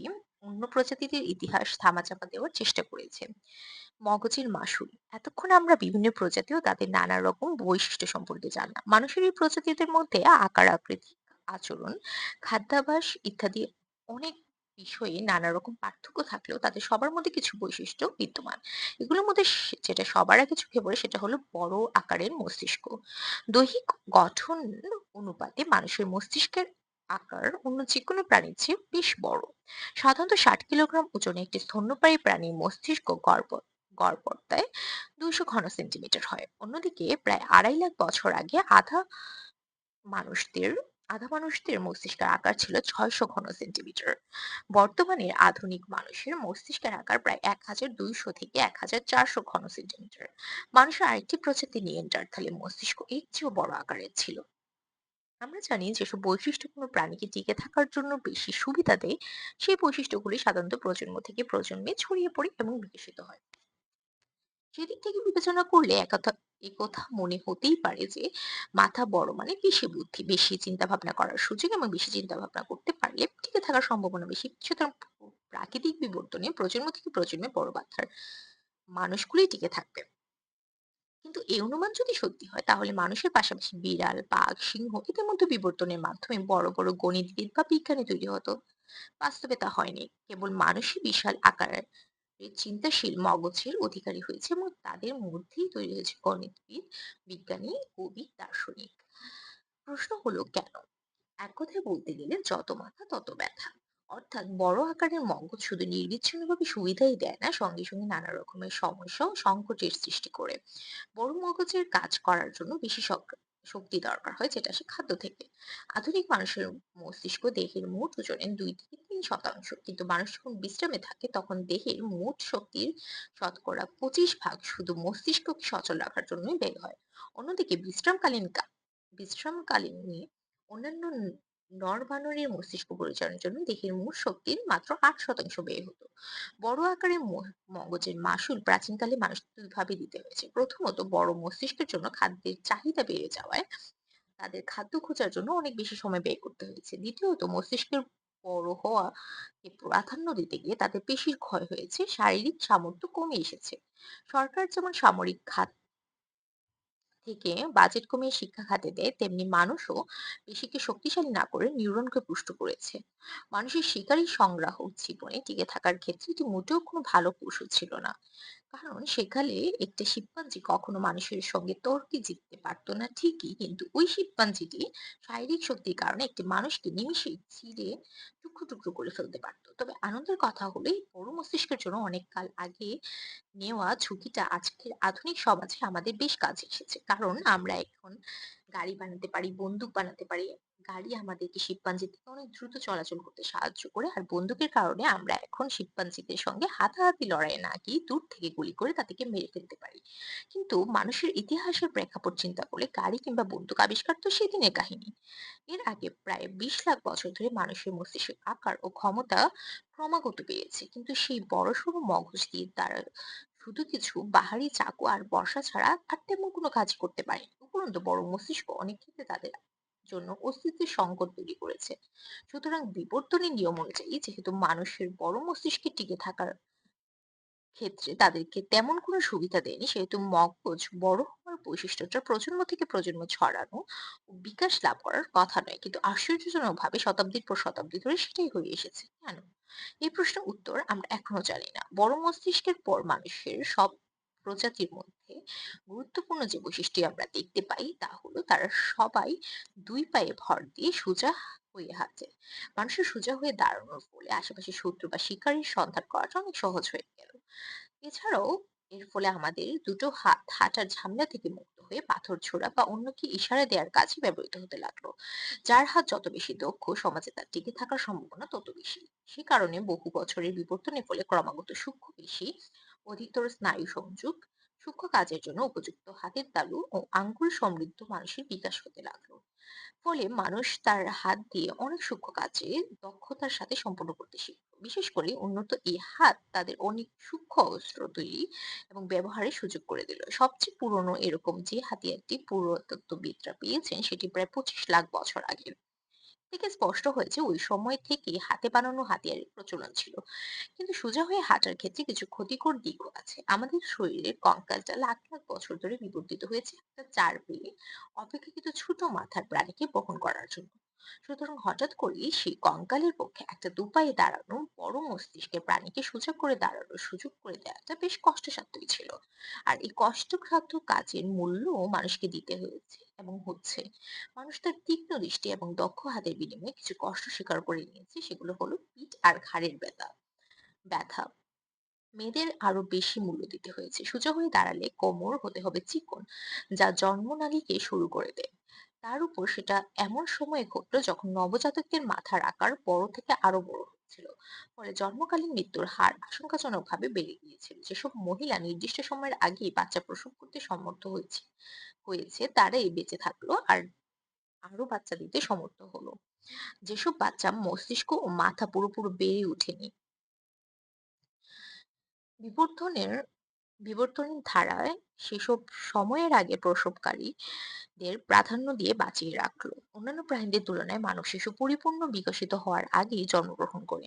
অন্য প্রজাতিদের ইতিহাস ধামাচাপা দেওয়ার চেষ্টা করেছে। মগজের মাসুল। এতক্ষণ আমরা বিভিন্ন প্রজাতি ও তাদের নানা রকম বৈশিষ্ট্য সম্পর্কে জানলাম। মানুষের এই প্রজাতিদের মধ্যে আকার আকৃতি, আচরণ, খাদ্যাভ্যাস ইত্যাদি অনেক বিষয়ে নানা রকম পার্থক্য থাকলেও তাদের সবার মধ্যে কিছু বৈশিষ্ট্য বিদ্যমান। এগুলোর মধ্যে যেটা সবার আগে চোখে পড়ে সেটা হলো বড় আকারের মস্তিষ্ক। দৈহিক গঠন অনুপাতে মানুষের মস্তিষ্কের আকার অন্য যে কোনো প্রাণীর চেয়ে বেশ বড়। সাধারণত 60 কিলোগ্রাম ওজনের একটি স্তন্যপায়ী প্রাণীর মস্তিষ্ক গড়পড়তায় 200 ঘন সেন্টিমিটার হয়। অন্যদিকে প্রায় 2.5 লাখ বছর আগে মানুষদের মানুষদের মস্তিষ্কের আকার ছিল 600 ঘন সেন্টিমিটার। বর্তমানে আধুনিক মানুষের মস্তিষ্কের আকার প্রায় 1200 থেকে 1400 ঘন সেন্টিমিটার। মানুষের আরেকটি প্রজাতি নিয়েন্ডারথালের মস্তিষ্ক এর চেয়েও বড় আকারের ছিল। আমরা জানি যেসব বৈশিষ্ট্য কোনো প্রাণীকে টিকে থাকার জন্য বেশি সুবিধা দেয়, সেই বৈশিষ্ট্যগুলি সাধারণত প্রজন্ম থেকে প্রজন্মে ছড়িয়ে পড়ে এবং বিকশিত হয়। সেদিক থেকে বিবেচনা করলে একথা মনে হতেই পারে যে মাথা বড় মানে বেশি বুদ্ধি, বেশি চিন্তা ভাবনা করার সুযোগ, এবং বেশি চিন্তা ভাবনা করতে পারলে টিকে থাকার সম্ভাবনা বেশি। সুতরাং প্রাকৃতিক বিবর্তনে প্রজন্ম থেকে প্রজন্মে বড় মাত্রার মানুষগুলি টিকে থাকবে। কিন্তু এই অনুমান যদি সত্যি হয় তাহলে মানুষের পাশাপাশি বিড়াল, বাঘ, সিংহ এদের মধ্যে বিবর্তনের মাধ্যমে বড় বড় গণিতবিদ বা বিজ্ঞানী তৈরি হতো। বাস্তবে তা হয়নি। কেবল মানুষই বিশাল আকারের চিন্তাশীল মগজের অধিকারী হয়েছে এবং তাদের মধ্যেই তৈরি হয়েছে গণিতবিদ, বিজ্ঞানী, কবি, দার্শনিক। প্রশ্ন হলো কেন? এক কথায় বলতে গেলে যত মাথা তত ব্যথা। অর্থাৎ বড় আকারের মগজ শুধু নির্বিচ্ছিন্নভাবে সুবিধাই দেয় না, সঙ্গে সঙ্গে নানা রকমের সমস্যা ও সংকটের সৃষ্টি করে। বড় মগজের কাজ করার জন্য বেশি শক্তি দরকার হয়, যেটা আসে খাদ্য থেকে। আধুনিক মানুষের মস্তিষ্ক দেহের মোট ওজনের 2 থেকে 3%, কিন্তু মানুষ যখন বিশ্রামে থাকে তখন দেহের মোট শক্তির শতকরা 25 ভাগ শুধু মস্তিষ্ককে সচল রাখার জন্যই ব্যয় হয়। অন্যদিকে বিশ্রামকালীন অন্যান্য নরবানরের মস্তিষ্ক পরিচালনার জন্য দেহের মোট শক্তির মাত্র 8% ব্যয় হতো। বড় আকারের মগজের মাসুল প্রাচীনকালে মানুষ দুইভাবে দিতে হয়েছে। প্রথমত, বড় মস্তিষ্কের জন্য খাদ্যের চাহিদা বেড়ে যাওয়ায় তাদের খাদ্য খোঁজার জন্য অনেক বেশি সময় ব্যয় করতে হয়েছে। দ্বিতীয়ত, মস্তিষ্কের বড় হওয়া প্রাধান্য দিতে গিয়ে তাদের পেশির ক্ষয় হয়েছে, শারীরিক সামর্থ্য কমে এসেছে। সরকার যেমন সামরিক খাত থেকে বাজেট কমিয়ে শিক্ষা খাতে দেয়, তেমনি মানুষও পেশিকে শক্তিশালী না করে নিউরনকে পুষ্ট করেছে। মানুষের শিকারী সংগ্রাহক জীবনে টিকে থাকার ক্ষেত্রে এটি মোটেও কোনো ভালো কৌশল ছিল না। কারণ সেকালে একটা শিম্পাঞ্জি কখনো মানুষের সঙ্গে তর্কে জিততে পারতো না ঠিকই, কিন্তু ওই শিম্পাঞ্জিটি শারীরিক শক্তির কারণে একটি মানুষকে নিমিষেই ছিঁড়ে টুকরো টুকরো করে ফেলতে পারতো। তবে আনন্দের কথা হলো এই বড় মস্তিষ্কের জন্য অনেক কাল আগে নেওয়া ঝুঁকিটা আজকের আধুনিক সমাজে আমাদের বেশ কাজে এসেছে। কারণ আমরা এখন গাড়ি বানাতে পারি, বন্দুক বানাতে পারি, গাড়ি আমাদেরকে শিম্পাঞ্জির থেকে অনেক দ্রুত চলাচল করতে সাহায্য করে, আর বন্দুকের কারণে আমরা এখন শিম্পাঞ্জিদের সঙ্গে হাতাহাতি লড়াইয়ে না গিয়ে দূর থেকে গুলি করে তাদেরকে মেরে ফেলতে পারি। কিন্তু মানুষের ইতিহাসের প্রেক্ষাপট চিন্তা করলে গাড়ি কিংবা বন্দুক আবিষ্কার তো সেদিনের কাহিনী। এর আগে প্রায় 20 লাখ বছর ধরে মানুষের মস্তিষ্কের আকার ও ক্ষমতা ক্রমাগত বেড়েছে, কিন্তু সেই বড়সড় মগজ দিয়ে তারা শুধু কিছু বাহারি চাকু আর বর্ষা ছাড়া আর তেমন কোনো কাজ করতে পারে। উপরন্তু বড় মস্তিষ্ক অনেক ক্ষেত্রে তাদের জন্য অস্তিত্বের সংকট তৈরি করেছে। সুতরাং বিবর্তনের নিয়ম অনুযায়ী যেহেতু মানুষের বড় মস্তিষ্কে টিকে থাকার ক্ষেত্রে তাদেরকে তেমন কোনো সুবিধা দেয়নি, সেহেতু মগজ বড় হওয়ার বৈশিষ্ট্যটা প্রজন্ম থেকে প্রজন্ম ছড়ানো ও বিকাশ লাভ করার কথা নয়, কিন্তু আশ্চর্যজনক ভাবে শতাব্দীর পর শতাব্দী ধরে সেটাই হয়ে এসেছে। কেন? এই প্রশ্নের উত্তর আমরা এখনো জানি না। বড় মস্তিষ্কের পর মানুষের সব প্রজাতির মধ্যে গুরুত্বপূর্ণ যে বৈশিষ্ট্য আমরা দেখতে পাই তা হলো তারা সবাই দুই পায়ে ভর দিয়ে সোজা হয়ে হাঁটে। মানুষের সোজা হয়ে দাঁড়ানোর ফলে আশেপাশে শত্রু বা শিকারীর সন্ধান করাটা অনেক সহজ হয়ে গেল। এছাড়াও এর ফলে আমাদের দুটো হাত হাঁটার ঝামেলা থেকে মুক্ত হয়ে পাথর ছোড়া বা অন্যকে ইশারা দেওয়ার কাজে ব্যবহৃত হতে লাগলো। যার হাত যত বেশি দক্ষ, সমাজে তার টিকে থাকার সম্ভাবনা তত বেশি। সে কারণে বহু বছরের বিবর্তনের ফলে ক্রমাগত সূক্ষ্ম পেশি, অধিকতর স্নায়ু সংযোগ, সূক্ষ্ম কাজের জন্য উপযুক্ত হাতের তালু ও আঙ্গুল সমৃদ্ধ মানুষের বিকাশ হতে লাগলো। ফলে মানুষ তার হাত দিয়ে অনেক সূক্ষ্ম কাজে দক্ষতার সাথে সম্পন্ন করতে শিখল। বিশেষ করে উন্নত এই হাত তাদের অনেক সূক্ষ্ম অস্ত্র তৈরি এবং ব্যবহারের সুযোগ করে দিল। সবচেয়ে পুরনো এরকম যে হাতিয়ারটি পুরাতত্ত্ববিদরা পেয়েছেন সেটি প্রায় 25 লাখ বছর আগের। থেকে স্পষ্ট হয়েছে ওই সময় থেকেই হাতে বানানো হাতিয়ারের প্রচলন ছিল। কিন্তু সোজা হয়ে হাঁটার ক্ষেত্রে কিছু ক্ষতিকর দিকও আছে। আমাদের শরীরের কঙ্কালটা লাখ লাখ বছর ধরে বিবর্তিত হয়েছে একটা চার পেয়ে অপেক্ষাকৃত ছোট মাথার প্রাণীকে বহন করার জন্য। সুতরাং হঠাৎ করেই সেই কঙ্কালের পক্ষে একটা দুপায়ে দাঁড়ানো বড় মস্তিষ্কের প্রাণীকে সোজা করে দাঁড়ানোর সুযোগ করে দেওয়াটা বেশ কষ্টসাধ্যই ছিল। আর এই কষ্টসাধ্য কাজের মূল্যও মানুষকে দিতে হয়েছে এবং হচ্ছে। মানুষ তার তীক্ষ্ণ দৃষ্টি এবং দক্ষ হাতের বিনিময়ে কিছু কষ্ট স্বীকার করে নিয়েছে, সেগুলো হলো পিঠ আর ঘাড়ের ব্যথা। মেয়েদের আরো বেশি মূল্য দিতে হয়েছে। সোজা হয়ে দাঁড়ালে কোমর হতে হবে চিকন, যা জন্মনালীকে শুরু করে দেয়। তার উপর সেটা এমন সময়ে ঘটলো যখন নবজাতকদের মাথার আকার বড় থেকে আরো বড় হচ্ছিল। ফলে জন্মকালীন মৃত্যুর হার আশঙ্কাজনকভাবে বেড়ে গিয়েছিল। যেসব মহিলা নির্দিষ্ট সময়ের আগেই বাচ্চা প্রসব করতে সমর্থ হয়েছে তারাই বেঁচে থাকলো আর আরো বাচ্চা দিতে সমর্থ হলো। যেসব বাচ্চা মস্তিষ্ক ও মাথা পুরোপুরি বেড়ে ওঠেনি, বিবর্ধনের বিবর্তনের ধারায় সেসব সময়ের আগে প্রসবকারীদের প্রাধান্য দিয়ে বাঁচিয়ে রাখলো। অন্যান্য প্রাণীদের তুলনায় মানব শিশু পরিপূর্ণ বিকশিত হওয়ার আগেই জন্মগ্রহণ করে।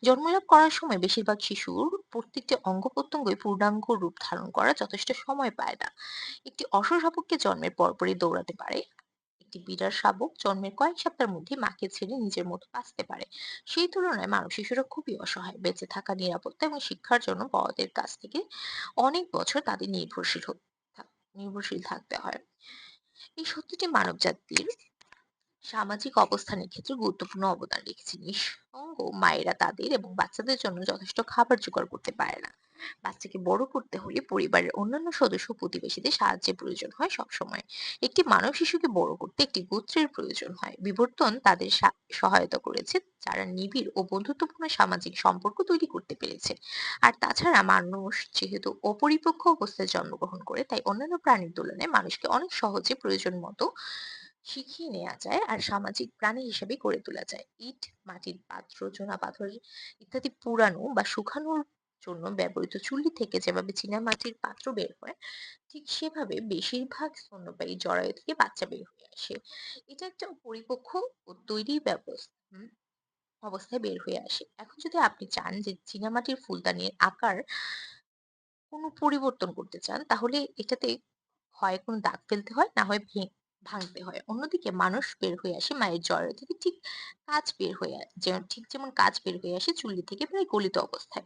জন্মলাভ করার সময় বেশিরভাগ শিশুর প্রত্যেকটি অঙ্গ প্রত্যঙ্গই পূর্ণাঙ্গ রূপ ধারণ করা যথেষ্ট সময় পায় না। একটি অসুর সাপকে জন্মের পরপরই দৌড়াতে পারে, একটি বিড়াল শাবক জন্মের কয়েক সপ্তাহের মধ্যে মাকে ছেড়ে নিজের মতো বাঁচতে পারে। সেই তুলনায় মানব শিশুরা খুবই অসহায়। বেঁচে থাকা, নিরাপত্তা এবং শিক্ষার জন্য বড়দের কাছ থেকে অনেক বছর তাদের নির্ভরশীল থাকতে হয়। এই সত্যিটি মানব জাতির সামাজিক অবস্থানের ক্ষেত্রে গুরুত্বপূর্ণ অবদান রেখেছে। নিঃসঙ্গ মায়েরা তাদের এবং বাচ্চাদের জন্য যথেষ্ট খাবার জোগাড় করতে পারে না। বাচ্চাকে বড় করতে হলে পরিবারের অন্যান্য সদস্য ও প্রতিবেশীদের সাহায্যের প্রয়োজন হয় সবসময়। একটি মানব শিশুকে বড় করতে একটি গোত্রের প্রয়োজন হয়। বিবর্তন তাদের সহায়তা করেছে, যারা নিবিড় ও বন্ধুত্বপূর্ণ সামাজিক সম্পর্ক তৈরি করতে পেরেছে। আর তাছাড়া মানুষ যেহেতু অপরিপক্ক অবস্থায় জন্মগ্রহণ করে, তাই অন্যান্য প্রাণীর তুলনায় মানুষকে অনেক সহজে প্রয়োজন মতো শিখিয়ে নেওয়া যায় আর সামাজিক প্রাণী হিসেবে গড়ে তোলা যায়। ইট, মাটির পাত্র, চুনাপাথর ইত্যাদি পুরানো বা শুকানোর জন্য ব্যবহৃত চুল্লি থেকে যেভাবে চীনামাটির পাত্র বের হয়, ঠিক সেভাবে বেশিরভাগ স্তন্যপায়ী জরায়ু থেকে বাচ্চা বের হয়ে আসে। এটা একটা পরিপক্ক ও তৈরি অবস্থায় বের হয়ে আসে। এখন যদি আপনি চান যে চীনামাটির ফুলদানির আকার কোনো পরিবর্তন করতে চান, তাহলে এটাতে হয় কোনো দাগ ফেলতে হয়, না হয় ভাঙতে হয়। অন্যদিকে মানুষ বের হয়ে আসে মায়ের জরায়ু থেকে ঠিক যেমন কাঁচ বের হয়ে আসে চুল্লি থেকে প্রায় গলিত অবস্থায়।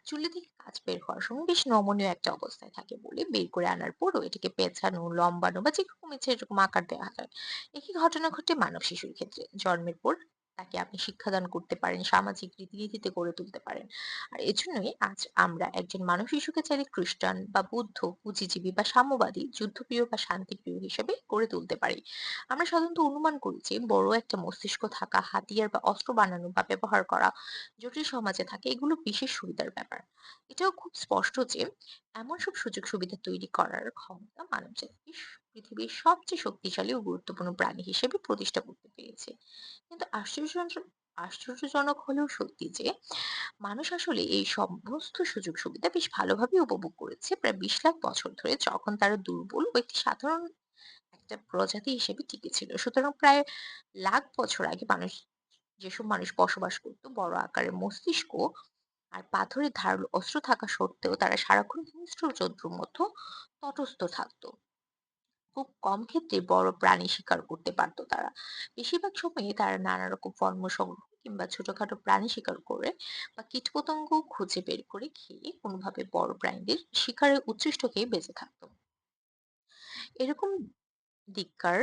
চুল্লি থেকে কাঁচ বের হওয়ার সময় বেশ নমনীয় একটা অবস্থায় থাকে বলে বের করে আনার পরও এটাকে পেঁচানো, লম্বানো বা যেরকম ইচ্ছে এরকম আকার দেওয়া যায়। একই ঘটনা ঘটে মানব শিশুর ক্ষেত্রে। জন্মের পর তাকে আপনি শিক্ষাদান করতে পারেন, সামাজিক রীতিনীতিতে গড়ে তুলতে পারেন। আর এজন্যই আজ আমরা একজন মানব শিশুকে চাইলে খ্রিস্টান বা বুদ্ধ, বুদ্ধিজীবী বা সাম্যবাদী, যুদ্ধপ্রিয় বা শান্তিপ্রিয় হিসেবে গড়ে তুলতে পারি। আমরা সাধারণত অনুমান করি যে বড় একটা মস্তিষ্ক থাকা, হাতিয়ার বা অস্ত্র বানানো বা ব্যবহার করা, জটিল সমাজে থাকে এগুলো বিশেষ সুবিধার ব্যাপার। এটাও খুব স্পষ্ট যে এমন সব সুযোগ সুবিধা তৈরি করার ক্ষমতা মানবজাতিকে পৃথিবীর সবচেয়ে শক্তিশালী ও গুরুত্বপূর্ণ প্রাণী হিসেবে প্রতিষ্ঠা করতে পেরেছে। কিন্তু আশ্চর্যজনক হলেও সত্যি যে মানুষ আসলে এই সমস্ত সুযোগ সুবিধা বেশ ভালোভাবে উপভোগ করেছে প্রায় 20 লাখ বছর ধরে, যখন তারা দুর্বল ও একটি সাধারণ একটা প্রজাতি হিসেবে টিকে ছিল। সুতরাং প্রায় লাখ বছর আগে যেসব মানুষ বসবাস করতো বড় আকারের মস্তিষ্ক আর পাথরের ধারালো অস্ত্র থাকা সত্ত্বেও তারা সারাক্ষণ হিংস্র জন্তুর মতো তটস্থ থাকতো। খুব কম ক্ষেত্রে বড় প্রাণী শিকার করতে পারতো তারা। বেশিরভাগ সময়ই তারা নানা রকম ফর্ম সংগ্রহ কিংবা ছোটখাটো প্রাণী শিকার করে বা কীটপতঙ্গ খুঁজে বের করে খেয়ে কোনোভাবে বড় প্রাণীদের শিকারের উচ্ছিষ্ট খেয়ে বেঁচে থাকতো। এরকম দিককার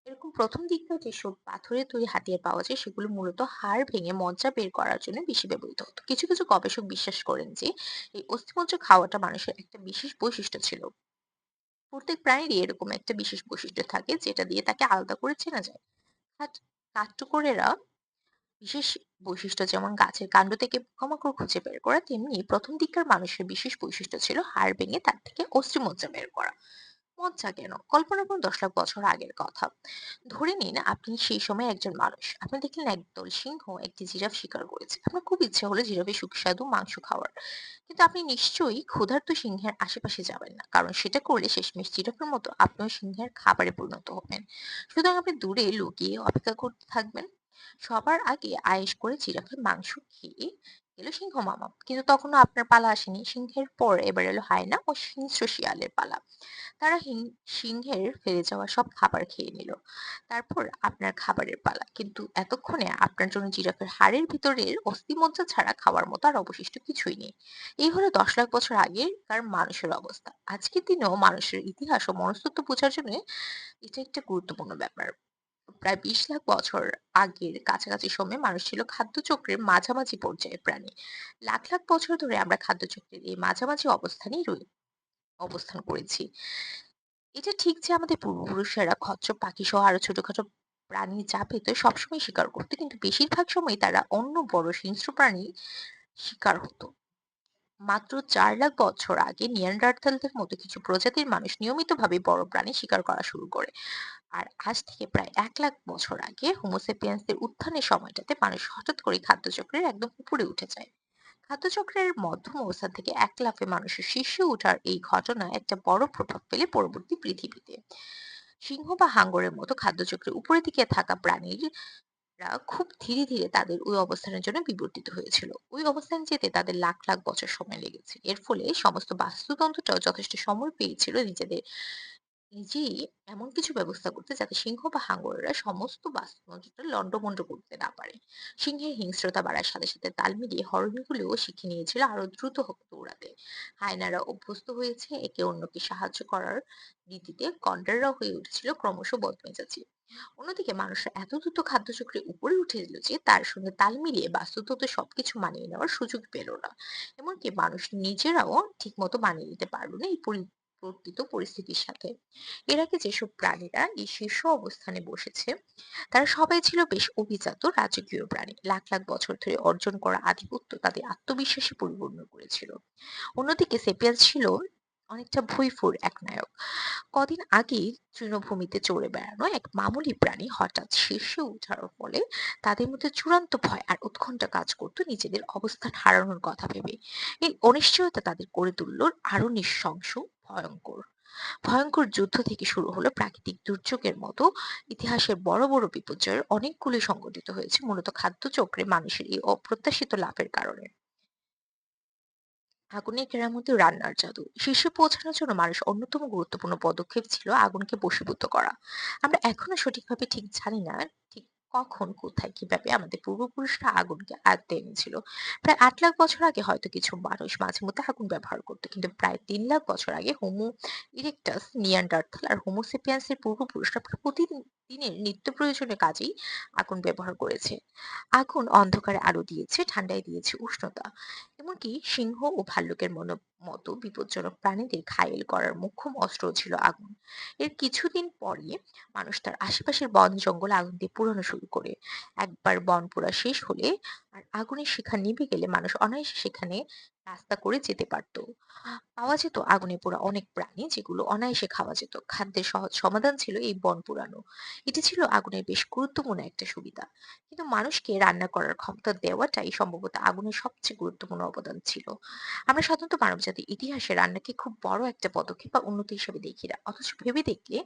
এরকম প্রথম দিককার যেসব পাথরের তৈরি হাতিয়ার পাওয়া যায় সেগুলো মূলত হাড় ভেঙে মজ্জা বের করার জন্য বেশি ব্যবহৃত হতো। কিছু কিছু গবেষক বিশ্বাস করেন যে এই অস্থিমজ্জা খাওয়াটা মানুষের একটা বিশেষ বৈশিষ্ট্য ছিল। প্রত্যেক প্রাণীরই এরকম একটা বিশেষ বৈশিষ্ট্য থাকে যেটা দিয়ে তাকে আলাদা করে চেনা যায়। কাঠঠোকরেরা বিশেষ বৈশিষ্ট্য যেমন গাছের কাণ্ড থেকে পোকামাকড় খুঁজে বের করা, তেমনি প্রথম দিককার মানুষের বিশেষ বৈশিষ্ট্য ছিল হাড় ভেঙে তার থেকে অস্থিমজ্জা বের করা। মজ্জা কেন? কল্পনা করুন 10 লাখ বছর আগের কথা। ধরে নিন আপনি সেই সময় একজন মানুষ। আপনি দেখলেন একদল সিংহ একটি জিরাফ শিকার করেছে। আপনার খুব ইচ্ছে হলো জিরাফের সুস্বাদু মাংস খাওয়ার। কিন্তু আপনি নিশ্চয়ই ক্ষুধার্ত সিংহের আশেপাশে যাবেন না। কারণ সেটা করলে শেষমেশ জিরাফের মতো আপনিও সিংহের খাবারে পরিণত হবেন। সুতরাং আপনি দূরে লুকিয়ে অপেক্ষা করতে থাকবেন। সবার আগে আয়েশ করে জিরাফের মাংস খেয়ে এলো সিংহ মামা। কিন্তু তখনও আপনার পালা আসেনি। সিংহের পর এবার এলো হায়না ও হিংস্র শিয়ালের পালা। তারা সিংহের ফেলে যাওয়া সব খাবার খেয়ে নিল। তারপর আপনার খাবারের পালা। কিন্তু এতক্ষণে আপনার জন্য জিরাফের হাড়ের ভিতরের অস্থিমজ্জা ছাড়া খাওয়ার মতো আর অবশিষ্ট কিছুই নেই। এই হলো 10 লাখ বছর আগেকার মানুষের অবস্থা। আজকের দিনেও মানুষের ইতিহাস ও মনস্তত্ত্ব বোঝার জন্য এটা একটা গুরুত্বপূর্ণ ব্যাপার। প্রায় 20 লাখ বছর আগের কাছাকাছি সময়ে মানুষ ছিল খাদ্যচক্রের মাঝামাঝি পর্যায়ের প্রাণী। লাখ লাখ বছর ধরে আমরা খাদ্যচক্রের এই মাঝামাঝি অবস্থান করেছি। এটা ঠিক যে আমাদের পূর্বপুরুষেরা কচ্ছপ পাখি সহ আরো ছোটখাটো প্রাণী যা পেত সবসময় শিকার করতো, কিন্তু বেশিরভাগ সময় তারা অন্য বড় হিংস্র প্রাণী শিকার হতো। মাত্র 4 লাখ বছর আগে নিয়ান্ডারথালদের মতো কিছু প্রজাতির মানুষ নিয়মিতভাবে বড় প্রাণী শিকার করা শুরু করে। আর আজ থেকে প্রায় 1 লাখ বছর আগে হোমোসেপিয়ান্সদের উত্থানের সময়টাতে মানুষ হঠাৎ করে খাদ্যচক্রের একদম উপরে উঠে যায়। খাদ্যচক্রের মধ্যম অবস্থান থেকে এক লাফে মানুষের শীর্ষে ওঠার এই ঘটনা একটা বড় প্রভাব ফেলে পরবর্তী পৃথিবীতে। সিংহ বা হাঙ্গরের মতো খাদ্যচক্রের উপরের দিকে থাকা প্রাণীরা খুব ধীরে ধীরে তাদের ওই অবস্থানের জন্য বিবর্তিত হয়েছিল। ওই অবস্থানে যেতে তাদের লাখ লাখ বছর সময় লেগেছে। এর ফলে সমস্ত বাস্তুতন্ত্রটাও যথেষ্ট সময় পেয়েছিল নিজেই এমন কিছু ব্যবস্থা করতে যাতে সিংহ বা হাঙ্গরেরা সমস্ত বাস্তুতন্ত্রটা লন্ডভন্ড করতে না পারে। সিংহের হিংস্রতা বাড়ার সাথে সাথে তাল মিলিয়ে হরিণগুলোও শিখে নিয়েছিল আরো দ্রুত দৌড়াতে। হায়নারা অভ্যস্ত হয়েছে একে অন্যকে সাহায্য করার রীতিতে। গন্ডাররা হয়ে উঠেছিল ক্রমশ বদমেজাজি। অন্যদিকে মানুষরা এত দ্রুত খাদ্যচক্রে উপরে উঠে এলো যে তার সঙ্গে তাল মিলিয়ে বাস্তুতন্ত্রে সবকিছু মানিয়ে নেওয়ার সুযোগ পেল না। এমনকি মানুষ নিজেরাও ঠিক মতো মানিয়ে নিতে পারলো না এই পরিবর্তিত পরিস্থিতির সাথে। এর আগে যেসব প্রাণীরা এই শীর্ষ অবস্থানে বসেছে তারা সবাই ছিল বেশ অভিজাত রাজকীয় প্রাণী। লাখ লাখ বছর ধরে অর্জন করা আধিপত্য তাদের আত্মবিশ্বাসে পরিপূর্ণ করেছিল। অন্যদিকে সেপিয়ান্স ছিল অনেকটা ভুঁইফুর এক নায়ক। কদিন আগেই তৃণভূমিতে চড়ে বেড়ানো এক মামুলি প্রাণী হঠাৎ শীর্ষে ওঠার ফলে তাদের মধ্যে চূড়ান্ত ভয় আর উৎকণ্ঠা কাজ করতো নিজেদের অবস্থান হারানোর কথা ভেবে। এই অনিশ্চয়তা তাদের করে তুলল আরো নৃশংস, ভয়ঙ্কর। ভয়ঙ্কর যুদ্ধ থেকে শুরু হলো প্রাকৃতিক দুর্যোগের মতো ইতিহাসের বড় বড় বিপর্যয়ের অনেকগুলি সংঘটিত হয়েছে মূলত খাদ্যচক্রে মানুষের এই অপ্রত্যাশিত লাভের কারণে। আগুনের কেরামতি ও রান্নার জাদু শীর্ষে পৌঁছানোর জন্য মানুষ অন্যতম গুরুত্বপূর্ণ পদক্ষেপ ছিল আগুনকে বশীভূত করা। আমরা এখনো সঠিকভাবে ঠিক জানি না ঠিক কখন, কোথায়, কিভাবে আমাদের পূর্বপুরুষরা আগুনকে আয়ত্তে এনেছিল। প্রায় 8 লাখ বছর আগে হয়তো কিছু মানুষ মাঝে মধ্যে আগুন ব্যবহার করতো, কিন্তু প্রায় 3 লাখ বছর আগে হোমো ইরেকটাস, নিয়ান্ডারথাল আর হোমোসেপিয়ান্সের পূর্বপুরুষরা প্রতিদিন দিনের নিত্য প্রয়োজনীয় কাজেই আগুন ব্যবহার করেছে। আগুন অন্ধকারে আলো দিয়েছে, ঠান্ডায় দিয়েছে উষ্ণতা। এমনকি সিংহ ও ভাল্লুকের মতো বিপজ্জনক প্রাণীদের ঘায়েল করার মোক্ষম অস্ত্র ছিল আগুন। এর কিছুদিন পরে মানুষ তার আশেপাশের বন জঙ্গল আগুন দিয়ে পুরানো শুরু করে। একবার বন পোড়া শেষ হলে আর আগুনের শিখা নিভে গেলে মানুষ অনায়াসে সেখানে রাস্তা করে যেতে পারতো। পাওয়া যেত আগুনে পোড়া অনেক প্রাণী যেগুলো অনায়াসে খাওয়া যেত। খাদ্যের সহজ সমাধান ছিল এই বন পোড়ানো। এটি ছিল আগুনের বেশ গুরুত্বপূর্ণ একটা সুবিধা। কিন্তু মানুষকে রান্না করার ক্ষমতা দেওয়াটাই সম্ভবত আগুনের সবচেয়ে গুরুত্বপূর্ণ অবদান ছিল। আমরা সাধারণত মানবজাতির ইতিহাসে রান্নাকে খুব বড় একটা পদক্ষেপ বা উন্নতি হিসেবে দেখি না, অথচ ভেবে দেখলে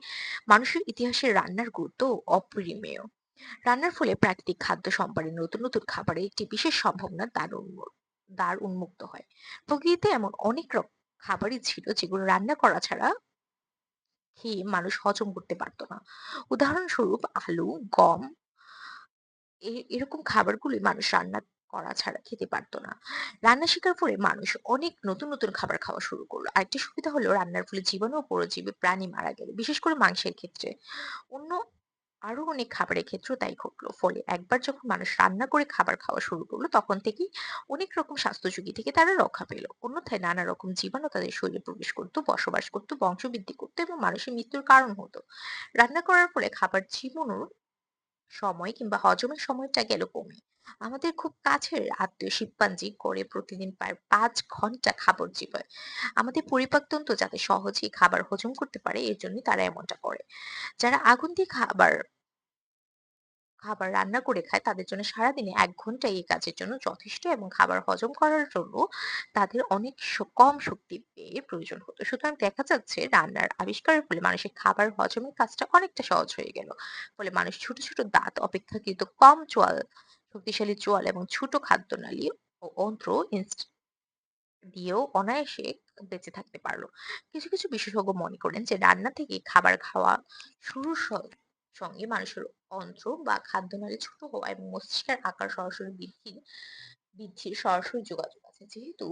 মানুষের ইতিহাসে রান্নার গুরুত্ব অপরিমেয়। রান্নার ফলে প্রাকৃতিক খাদ্য সম্পাদনের নতুন নতুন খাবারের একটি বিশেষ সম্ভাবনা দ্বার উন্মুক্ত হয়। প্রকৃতিতে এমন অনেক খাবারই ছিল যেগুলো রান্না করা ছাড়া খেয়ে মানুষ হজম করতে পারতো না। উদাহরণস্বরূপ আলু, গম, এরকম খাবারগুলি মানুষ রান্না করা ছাড়া খেতে পারতো না। রান্না শেখার পরে মানুষ অনেক নতুন নতুন খাবার খাওয়া শুরু করলো। আরেকটি সুবিধা হলো রান্নার ফলে জীবাণু ও পরজীবী প্রাণী মারা গেল, বিশেষ করে মাংসের ক্ষেত্রে। অন্য আরো অনেক খাবারের ক্ষেত্রেও তাই ঘটলো। ফলে একবার যখন মানুষ রান্না করে খাবার খাওয়া শুরু করলো তখন থেকেই অনেক রকম স্বাস্থ্য ঝুঁকি থেকে তারা রক্ষা পেল। অন্যথায় নানা রকম জীবাণু তাদের শরীরে প্রবেশ করতো, বসবাস করতো, বংশবৃদ্ধি করতো এবং মানুষের মৃত্যুর কারণ হতো। রান্না করার ফলে খাবার চিবানোর সময় কিংবা হজমের সময়টা গেল কমে। আমাদের খুব কাছের আত্মীয় শিম্পাঞ্জি করে প্রতিদিন প্রায় 5 ঘন্টা খাবার চিবায়। আমাদের পরিপাকতন্ত্র যাতে সহজেই খাবার হজম করতে পারে এর জন্য তারা এমনটা করে। যারা আগুন দিয়ে খাবার খাবার রান্না করে খায় তাদের জন্য সারাদিনে 1 ঘন্টা এই কাজের জন্য যথেষ্ট এবং খাবার হজম করার জন্য তাদের অনেক কম শক্তি পেয়ে প্রয়োজন হতো। সুতরাং দেখা যাচ্ছে রান্নার আবিষ্কারের ফলে মানুষের খাবার হজমের কাজটা অনেকটা সহজ হয়ে গেল। ফলে মানুষ ছোট ছোট দাঁত অপেক্ষাকৃত কম শক্তিশালী চোয়াল এবং ছোট খাদ্যনালী ও অন্ত্র দিয়েও অনায়াসে বেঁচে থাকতে পারলো। কিছু কিছু বিশেষজ্ঞ মনে করেন যে রান্না থেকে খাবার খাওয়া শুরুর সঙ্গে মানুষের অন্ত্র বা খাদ্যনালী ছোট হওয়া এবং মস্তিষ্কের আকার সরাসরি বৃদ্ধির সরাসরি যোগাযোগ আছে। যেহেতু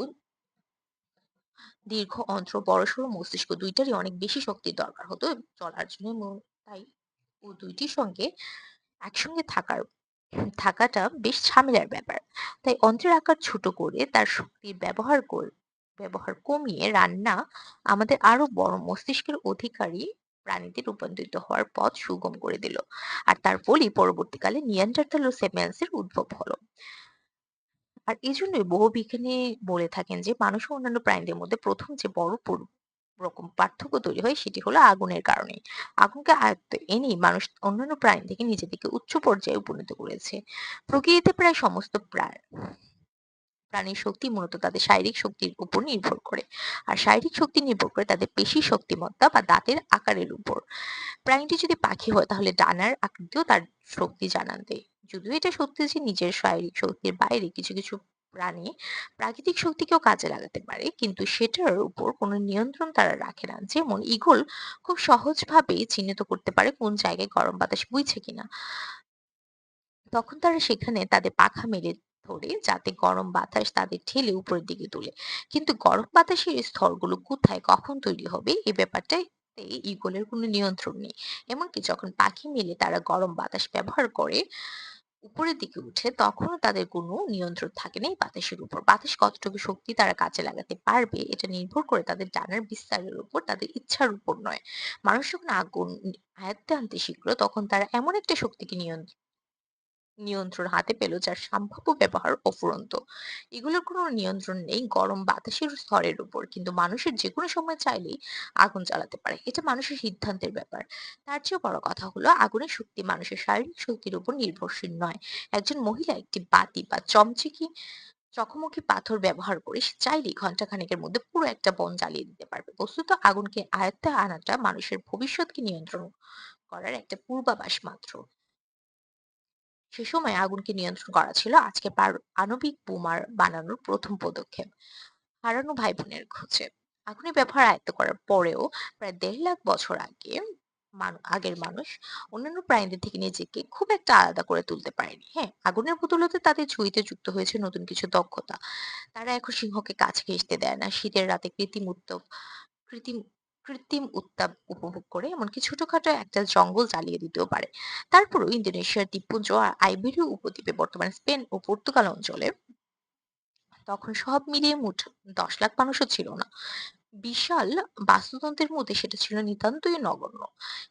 দীর্ঘ অন্ত্র, বড়সড় মস্তিষ্ক দুইটারই অনেক বেশি শক্তির দরকার হতো চলার জন্য তাই দুইটির সঙ্গে একসঙ্গে থাকাটা বেশ ঝামেলার ব্যাপার। তাই অন্ত্রের আকার ছোট করে তার শক্তির ব্যবহার কমিয়ে রান্না আমাদের আরো বড় মস্তিষ্কের অধিকারী প্রাণীতে রূপান্তরিত হওয়ার পথ সুগম করে দিল। আর তার ফলই পরবর্তীকালে নিয়ান্ডারথাল ও সেপিয়েন্সের উদ্ভব হলো। আর এজন্যই বহু বিজ্ঞানী বলে থাকেন যে মানুষ ও অন্যান্য প্রাণীদের মধ্যে প্রথম যে বড় রকম পার্থক্য তৈরি হয় সেটি হলো আগুনের কারণে। আগুনকে আয়ত্তে এনেই মানুষ অন্যান্য প্রাণী থেকে নিজেদেরকে উচ্চ পর্যায়ে উপনীত করেছে। প্রকৃতিতে প্রায় সমস্ত প্রাণীর শক্তি মূলত তাদের শারীরিক শক্তির উপর নির্ভর করে। আর শারীরিক শক্তি নির্ভর করে তাদের পেশি শক্তিমত্তা বা দাঁতের আকারের উপর। প্রাণীটি যদি পাখি হয় তাহলে ডানার আকৃতিও তার শক্তি জানান দেয়। যদিও এটা সত্যি যে নিজের শারীরিক শক্তির বাইরে কিছু কিছু প্রাণী প্রাকৃতিক শক্তিকেও কাজে লাগাতে পারে, কিন্তু সেটার উপর কোনো নিয়ন্ত্রণ তারা রাখে না। যেমন ঈগল খুব সহজভাবেই চিহ্নিত করতে পারে কোন জায়গায় গরম বাতাস বইছে কিনা। তখন তারা সেখানে তাদের পাখা মেলে ধরে যাতে গরম বাতাস তাদের ঠেলে উপরের দিকে তোলে। কিন্তু গরম বাতাসের স্তরগুলো কোথায় কখন তৈরি হবে এই ব্যাপারটাতে ঈগলের কোনো নিয়ন্ত্রণ নেই। এমনকি যখন পাখি মেলে তারা গরম বাতাস ব্যবহার করে উপরের দিকে উঠে তখনও তাদের কোনো নিয়ন্ত্রণ থাকে না এই বাতাসের উপর। বাতাস কতটুকু শক্তি তারা কাজে লাগাতে পারবে এটা নির্ভর করে তাদের ডানার বিস্তারের উপর, তাদের ইচ্ছার উপর নয়। মানুষ যখন আগুন আয়ত্তে আনতে শিখলো তখন তারা এমন একটা শক্তিকে নিয়ন্ত্রণ হাতে পেল যার সম্ভাব্য ব্যবহার অফুরন্ত। এগুলোর কোনো নিয়ন্ত্রণ নেই গরম বাতাসের স্তরের উপর, কিন্তু মানুষের যে কোনো সময় চাইলেই আগুন জ্বালাতে পারে। এটা মানুষের সিদ্ধান্তের ব্যাপার। তার চেয়েও বড় কথা হলো আগুনের শক্তি মানুষের শারীরিক শক্তির উপর নির্ভরশীল নয়। একজন মহিলা একটি বাতি বা চকমকি পাথর ব্যবহার করে সে চাইলেই ঘন্টা খানেকের মধ্যে পুরো একটা বন জ্বালিয়ে দিতে পারবে। বস্তুত আগুনকে আয়ত্তে আনাটা মানুষের ভবিষ্যৎকে নিয়ন্ত্রণ করার একটা পূর্বাভাস মাত্র। সে সময় আগুনকে নিয়ন্ত্রণ করা ছিল আজকের আণবিক বোমার বানানোর প্রথম পদক্ষেপ। হারানো ভাই বোনের খোঁজে আগুনের ব্যবহার আয়ত্ত করার পরেও প্রায় 1.5 লাখ বছর আগের মানুষ অন্যান্য প্রাণীদের থেকে নিজেকে খুব একটা আলাদা করে তুলতে পারেনি। হ্যাঁ, আগুনের বদৌলতে তাদের ঝুঁইতে যুক্ত হয়েছে নতুন কিছু দক্ষতা। তারা এখন সিংহকে কাছে ঘেঁষতে দেয় না, শীতের রাতে কৃত্রিম কৃত্রিম উত্তাপ উপভোগ করে, এমনকি ছোটখাটো একটা জঙ্গল জ্বালিয়ে দিতেও পারে। তারপরেও ইন্দোনেশিয়ার দ্বীপপুঞ্জ আর আইবেরীয় উপদ্বীপে, বর্তমানে স্পেন ও পর্তুগাল অঞ্চলে, তখন সব মিলিয়ে মোট 10 লাখ মানুষও ছিল না। বিশাল বাস্তুতন্ত্রের মধ্যে সেটা ছিল নিতান্তই নগণ্য।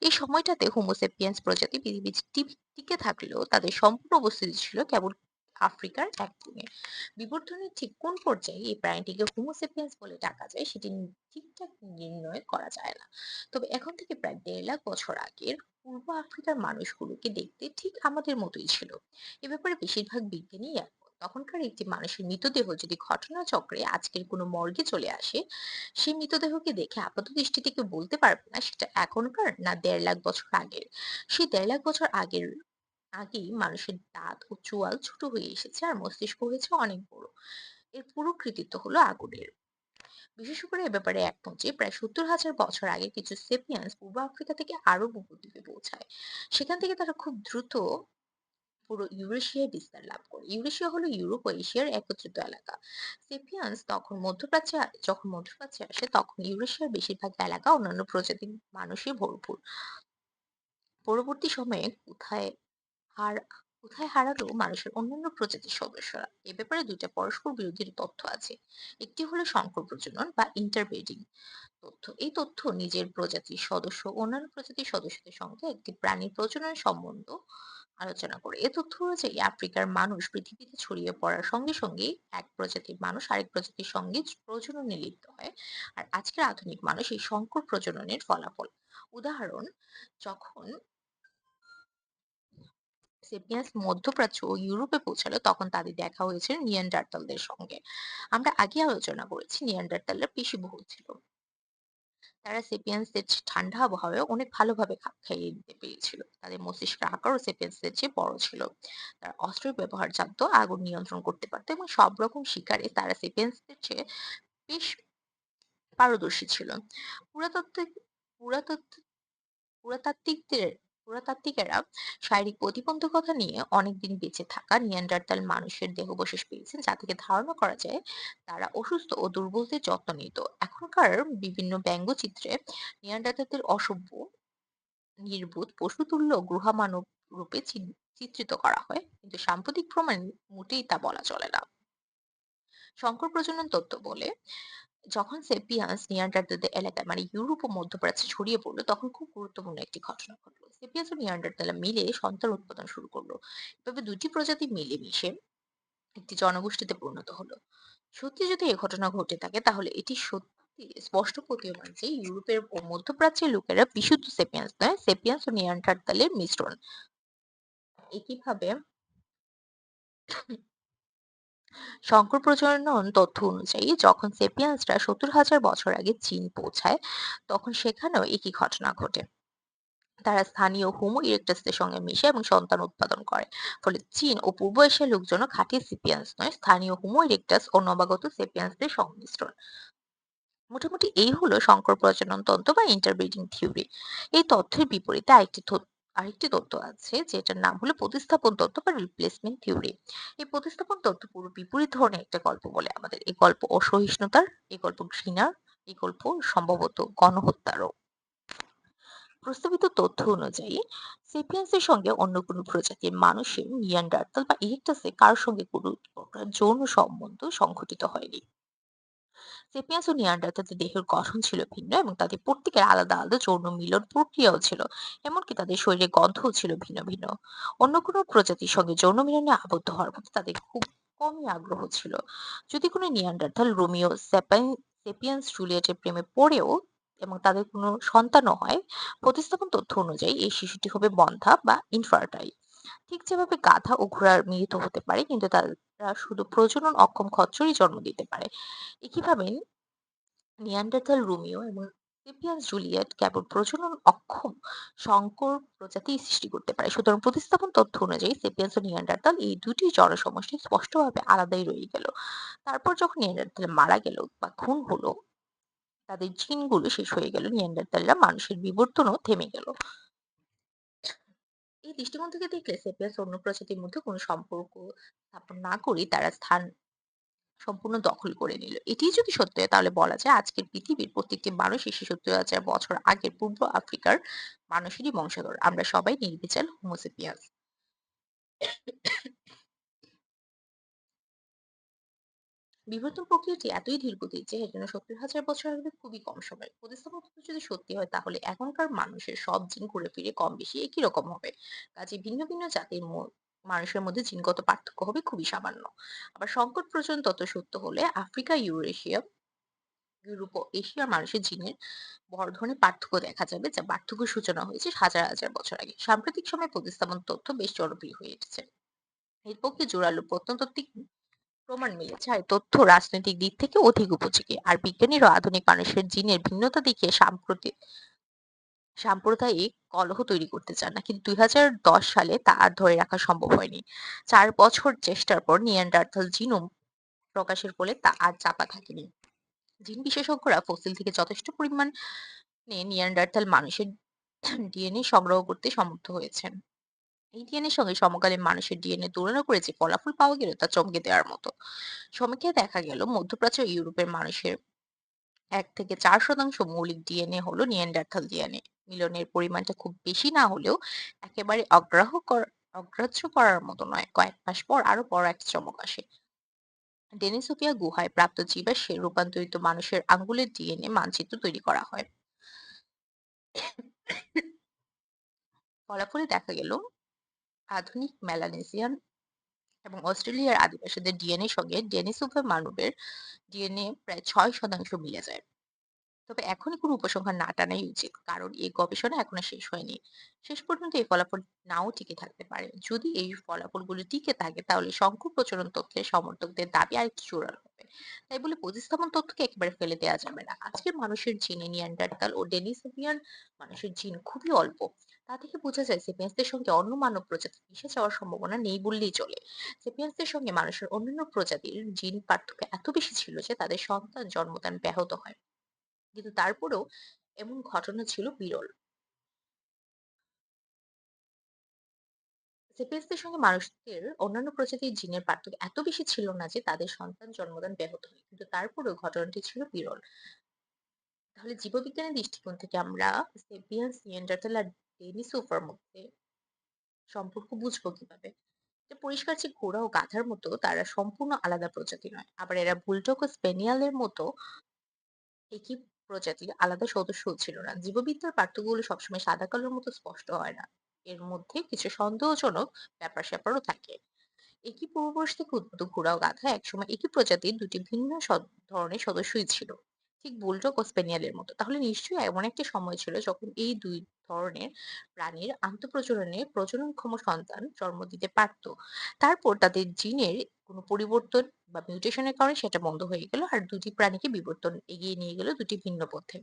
এই সময়টাতে হোমোসেপিয়েন্স প্রজাতি পৃথিবীতে টিকে থাকলেও তাদের সম্পূর্ণ অবস্থিতি ছিল কেবল আফ্রিকার এক কোণে। বিবর্তনের ঠিক কোন পর্যায়ে এই প্রাণীটিকে হোমোসেপিয়েন্স বলে ডাকা যায় সেটি ঠিকঠাক নির্ণয় করা যায় না। তবে এখন থেকে প্রায় 1.5 লাখ বছর আগের পূর্ব আফ্রিকার মানুষগুলোকে দেখতে ঠিক আমাদের মতোই ছিল। এ ব্যাপারে বেশিরভাগ বিজ্ঞানী একমত। তখনকার একটি মানুষের মৃতদেহ যদি ঘটনাচক্রে আজকের কোনো মর্গে চলে আসে, সেই মৃতদেহকে দেখে আপাতদৃষ্টিতে কেউ বলতে পারবে না সেটা এখনকার না 1.5 লাখ বছর আগের। সেই 1.5 লাখ বছর আগেই মানুষের দাঁত ও চোয়াল ছোট হয়ে এসেছে আর মস্তিষ্ক হয়েছে অনেক বড়। এর পুরো কৃতিত্ব হলো আগুনের। বিশেষজ্ঞরা এ ব্যাপারে একমত যে প্রায় 70,000 বছর আগে কিছু সেপিয়ান্স পূর্ব আফ্রিকা থেকে আরব উপদ্বীপে পৌঁছায়। সেখান থেকে তারা খুব দ্রুত পুরো ইউরেশিয়ায় বিস্তার লাভ করে। ইউরেশিয়া হলো ইউরোপ ও এশিয়ার একত্রিত এলাকা। সেপিয়ান্স যখন মধ্যপ্রাচ্যে আসে, তখন ইউরেশিয়ার বেশিরভাগ এলাকা অন্যান্য প্রজাতির মানুষে ভরপুর। পরবর্তী সময়ে হার কোথায় হারালো মানুষের অন্যান্য প্রজাতির সদস্যরা, এ ব্যাপারে দুইটা পরস্পর বিরোধী তথ্য আছে। একটি হলো সংকর প্রজনন বা ইন্টারব্রিডিং তথ্য। এই তথ্য নিজের প্রজাতির সদস্য অন্যান্য প্রজাতির সদস্যদের সঙ্গে একটি প্রাণীর প্রজননের সম্বন্ধ আলোচনা করে। এ তথ্য অনুযায়ী আফ্রিকার মানুষ পৃথিবীতে ছড়িয়ে পড়ার সঙ্গে সঙ্গে এক প্রজাতির মানুষ আরেক প্রজাতির সঙ্গে প্রজননে লিপ্ত হয়। আর আজকের আধুনিক মানুষ এই সংকর প্রজননের ফলাফল। উদাহরণ, যখন সেপিয়ান্স মধ্যপ্রাচ্য ও ইউরোপে পৌঁছালো, তখন তাদের দেখা হয়েছিল নিয়ান্ডারতালদের সঙ্গে। আমরা আগে আলোচনা করেছি নিয়ান্ডারতালরা পেশিবহুল ছিল। তারা সেপিয়ান্সদের চেয়ে ঠান্ডা আবহাওয়ায় অনেক ভালোভাবে খাপ খাইয়ে নিতে পেরেছিল। তাদের মস্তিষ্কের আকারও সেপিয়ান্সদের চেয়ে বড় ছিল। তারা অস্ত্রের ব্যবহার জানতো, আগুন নিয়ন্ত্রণ করতে পারতো এবং সব রকম শিকারে তারা সেপিয়ান্সদের চেয়ে বেশ পারদর্শী ছিল। পুরাতাত্ত্বিক পুরাতত্ত্ব পুরাতাত্ত্বিকদের পুরাতাত্ত্বিকেরা শারীরিক প্রতিবন্ধকতা নিয়ে অনেকদিন বেঁচে থাকা নিয়ান্ডারতাল মানুষের দেহাবশেষ পেয়েছেন, যা থেকে ধারণা করা যায় তারা অসুস্থ ও দুর্বলদের যত্ন নিত। এখনকার বিভিন্ন ব্যঙ্গচিত্রে নিয়ান্ডারতালদের অসভ্য, নির্বোধ, পশুতুল্য গুহামানব রূপে চিত্রিত করা হয়, কিন্তু সাম্প্রতিক প্রমাণ মোটেই তা বলা চলে না। সংকর প্রজনন তত্ত্ব বলে, যখন সেপিয়ান্স নিয়ান্ডারতালদের এলাকায় মানে ইউরোপ ও মধ্যপ্রাচ্যে ছড়িয়ে পড়লো, তখন খুব গুরুত্বপূর্ণ একটি ঘটনা ঘটলো। সেপিয়ান্স ও নিয়ান্ডারতাল মিলে সন্তান উৎপাদন শুরু করলো। এভাবে দুটি প্রজাতি মিলেমিশে একটি জনগোষ্ঠীতে পরিণত হলো। সত্যি যদি এই ঘটনা ঘটে থাকে, তাহলে এটি সত্যি স্পষ্ট প্রতীয়মান যে ইউরোপের ও মধ্যপ্রাচ্যের লোকেরা বিশুদ্ধ সেপিয়ান্স নয়, সেপিয়ান্স ও নিয়ান্ডারতালের মিশ্রণ। একইভাবে সংকর প্রজনন তথ্য অনুযায়ী যখন সেপিয়ান্সরা 70,000 বছর আগে চীন পৌঁছায়, তখন সেখানেও একই ঘটনা ঘটে। তারা স্থানীয় হোমো ইরেক্টাসদের সঙ্গে মিশে এবং সন্তান উৎপাদন করে। ফলে চীন ও পূর্ব এশিয়ার লোকজন খাঁটি সেপিয়ান্স নয়, স্থানীয় হোমো ইরেক্টাস ও নবাগত সেপিয়ান্সদের সংমিশ্রণ। মোটামুটি এই হলো সংকর প্রজনন তত্ত্ব বা ইন্টারব্রিডিং থিওরি। এই তথ্যের বিপরীতে আরেকটি তত্ত্ব আছে, যেটার নাম হলো প্রতিস্থাপন তত্ত্ব বা রিপ্লেসমেন্ট থিওরি। এই প্রতিস্থাপন তত্ত্ব পুরো বিপরীত ধরনের একটা গল্প বলে আমাদের। এই গল্প অসহিষ্ণুতার, এই গল্প ঘৃণার, এই গল্প সম্ভবত গণহত্যারও। প্রস্তাবিত তথ্য অনুযায়ী সেপিয়ান্সের সঙ্গে অন্য কোনো প্রজাতির মানুষের নিয়ান্ডারতাল বা ইরেক্টাসে কারোর সঙ্গে কোনো প্রকার যৌন সম্বন্ধ সংঘটিত হয়নি। সেপিয়ান্স ও নিয়ান্ডারতালদের দেহের গঠন ছিল ভিন্ন এবং তাদের প্রত্যেকের আলাদা আলাদা যৌন মিলন প্রক্রিয়াও ছিল। এমনকি তাদের শরীরে গন্ধও ছিল ভিন্ন ভিন্ন। অন্য কোনো প্রজাতির সঙ্গে যৌন মিলনে আবদ্ধ হওয়ার প্রতি তাদের খুব কমই আগ্রহ ছিল। যদি কোনো নিয়ান্ডারতাল সেপিয়ান্স জুলিয়েটের প্রেমে পড়েও এবং তাদের কোনো সন্তানও হয়, প্রতিস্থাপন তথ্য অনুযায়ী এই শিশুটি হবে বন্ধ্যা বা ইনফার্টাইল। ঠিক যেভাবে গাধা ও ঘোড়ার মিলিত হতে পারে, কিন্তু তারা শুধু প্রজনন অক্ষম খচ্চরই জন্ম দিতে পারে। একইভাবে নিয়ান্ডারথাল, রোমিও এবং সেপিয়ান্স জুলিয়েট কেবল প্রজনন অক্ষম সংকর প্রজাতি সৃষ্টি করতে পারে। সুতরাং প্রতিস্থাপন তথ্য অনুযায়ী সেপিয়ান্স ও নিয়ান্ডারথাল এই দুটি জনসমষ্টি স্পষ্টভাবে আলাদাই রয়ে গেল। তারপর যখন নিয়ান্ডারথাল মারা গেল বা খুন হলো, তাদের জিনগুলো শেষ হয়ে গেল, নিয়ান্ডারথালরা মানুষের বিবর্তনও থেমে গেল। এই দৃষ্টিকোণ থেকে দেখলে সেপিয়ান্স অন্য প্রজাতির মধ্যে কোনো সম্পর্ক স্থাপন না করেই তারা সম্পূর্ণ দখল করে নিল। এটিই যদি সত্য হয় তাহলে বলা যায় আজকের পৃথিবীর প্রত্যেকটি মানুষ ৬০,০০০ বছর আগের পূর্ব আফ্রিকার মানুষেরই বংশধর। আমরা সবাই নির্বিচার হোমো সেপিয়ান্স। বিবর্তন প্রক্রিয়াটি এতই ধীরগতির যে এর জন্য ৭০,০০০ বছর লাগবে খুবই কম সময়। প্রতিস্থাপন তত্ত্ব যদি সত্যি হয় তাহলে এখনকার মানুষের সব জিন ঘুরে ফিরে কম বেশি একই রকম হবে। কাজে ভিন্ন ভিন্ন জাতির মানুষের মধ্যে জিনগত পার্থক্য হবে খুবই সামান্য। আবার সংকট প্রজনন তত্ত্ব সত্য হলে আফ্রিকা, ইউরোপ ও এশিয়ার মানুষের জিনের বড় ধরনের পার্থক্য দেখা যাবে, যা পার্থক্যের সূচনা হয়েছে হাজার হাজার বছর আগে। সাম্প্রতিক সময়ে প্রতিস্থাপন তথ্য বেশ জনপ্রিয় হয়ে উঠেছে। এর পক্ষে জোরালো প্রত্নতাত্ত্বিক প্রমাণ মিলেছে আর তথ্য রাজনৈতিক দিক থেকে অধিক উপযোগী। আর বিজ্ঞানীরা আধুনিক মানুষের জিনের ভিন্নতা দেখিয়ে সাম্প্রদায়িক কলহ তৈরি করতে চান না, কিন্তু ২০১০ সালে তা আর ধরে রাখা সম্ভব হয়নি। ৪ বছর চেষ্টার পর নিয়ান্ডারথাল জিনোম প্রকাশের ফলে তা আর চাপা থাকেনি। জিন বিশেষজ্ঞরা ফসিল থেকে যথেষ্ট পরিমাণে নিয়ান্ডারথাল মানুষের ডিএনএ সংগ্রহ করতে সমর্থ হয়েছেন। এই ডিএনএর সঙ্গে সমকালীন মানুষের ডিএনএ তুলনা করে যে ফলাফল পাওয়া গেল তা চমকে দেওয়ার মতো। সমীক্ষায় দেখা গেল মধ্যপ্রাচ্য ও ইউরোপের মানুষের ১ থেকে ৪% মৌলিক ডিএনএ হলো নিয়ান্ডারথাল ডিএনএ। মিলনের পরিমাণটা খুব বেশি না হলেও একেবারে অগ্রাহ্য করার মতো নয়। কয়েক মাস পর আরো বড় একটা চমক আসে। ডেনিসোফিয়া গুহায় প্রাপ্ত জীবাশ্মে রূপান্তরিত মানুষের আঙ্গুলের ডিএনএ মানচিত্র তৈরি করা হয়। ফলাফলে দেখা গেল আধুনিক মেলানেসিয়ান এবং অস্ট্রেলিয়ার আদিবাসীদের ডিএনএ সঙ্গে ডেনিসোভা মানবের ডিএনএ প্রায় ৬% মিলে যায়। তবে এখনই কোনো উপসংহার না টানাই উচিত, কারণ এই গবেষণা এখনো শেষ হয়নি। শেষ পর্যন্ত এই ফলাফল নাও টিকে থাকতে পারে। যদি এই ফলাফলগুলো টিকে থাকে তাহলে সংখ্য প্রচলন তথ্যের সমর্থকদের দাবি আরেকটু জোরালো হবে। তাই বলে প্রতিস্থাপন তথ্যকে একেবারে ফেলে দেওয়া যাবে না। আজকের মানুষের জিনে নিয়ান্ডারটাল ও ডেনিসোভিয়ান মানুষের জিন খুবই অল্প। তা থেকে বোঝা যায় সেপিয়েন্সদের সঙ্গে অন্য মানব প্রজাতি মিশে যাওয়ার সম্ভাবনা নেই বললেই চলে। সেপিয়েন্সদের সঙ্গে মানুষের অন্যান্য প্রজাতির জিন পার্থক্য এত বেশি ছিল যে তাদের সন্তান জন্মদান ব্যাহত হয়। কিন্তু তারপরেও এমন ঘটনা ছিল বিরল। সেপিয়েন্সদের সঙ্গে মানুষদের অন্যান্য প্রজাতির জিনের পার্থক্য এত বেশি ছিল না যে তাদের সন্তান জন্মদান ব্যাহত হয়। কিন্তু তারপরেও ঘটনাটি ছিল বিরল। তাহলে জীববিজ্ঞানের দৃষ্টিকোণ থেকে আমরা সেপিয়েন্স, নিয়ান্ডারথাল আর ডেনিসোভার মধ্যে সম্পর্ক বুঝবো কিভাবে? যে পরিষ্কার যে ঘোড়া ও গাধার মতো তারা সম্পূর্ণ আলাদা প্রজাতি নয়। আবার এরা বুলডগ ও স্পেনিয়ালের মতো একই প্রজাতির আলাদা সদস্যও ছিল না। জীববিদ্যার পার্থক্যগুলো সবসময় সাদা কালোর মতো স্পষ্ট হয় না। এর মধ্যে কিছু সন্দেহজনক ব্যাপার-স্যাপারও থাকে। একই পূর্বপুরুষ থেকে উদ্ভূত ঘোড়া ও গাধা একসময় একই প্রজাতির দুটি ভিন্ন ধরনের সদস্যই ছিল। ঠিক বুলডগ ও স্পেনিয়ালের মতো। তাহলে নিশ্চয়ই এমন একটা সময় ছিল যখন এই দুই ধরনের প্রাণীর আন্তঃপ্রজননে প্রজননক্ষম সন্তান জন্ম দিতে পারত। তারপর তাদের জিনের কোনো পরিবর্তন বা মিউটেশনের কারণে সেটা বন্ধ হয়ে গেল আর দুটি প্রাণীকে বিবর্তন এগিয়ে নিয়ে গেল দুটি ভিন্ন পথে।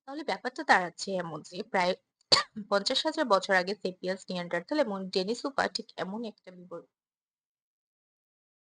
তাহলে ব্যাপারটা দাঁড়াচ্ছে এমন যে প্রায় ৫০,০০০ বছর আগে সেপিয়ান্স, নিয়ান্ডারথাল এবং ডেনিসোভা ঠিক এমন একটা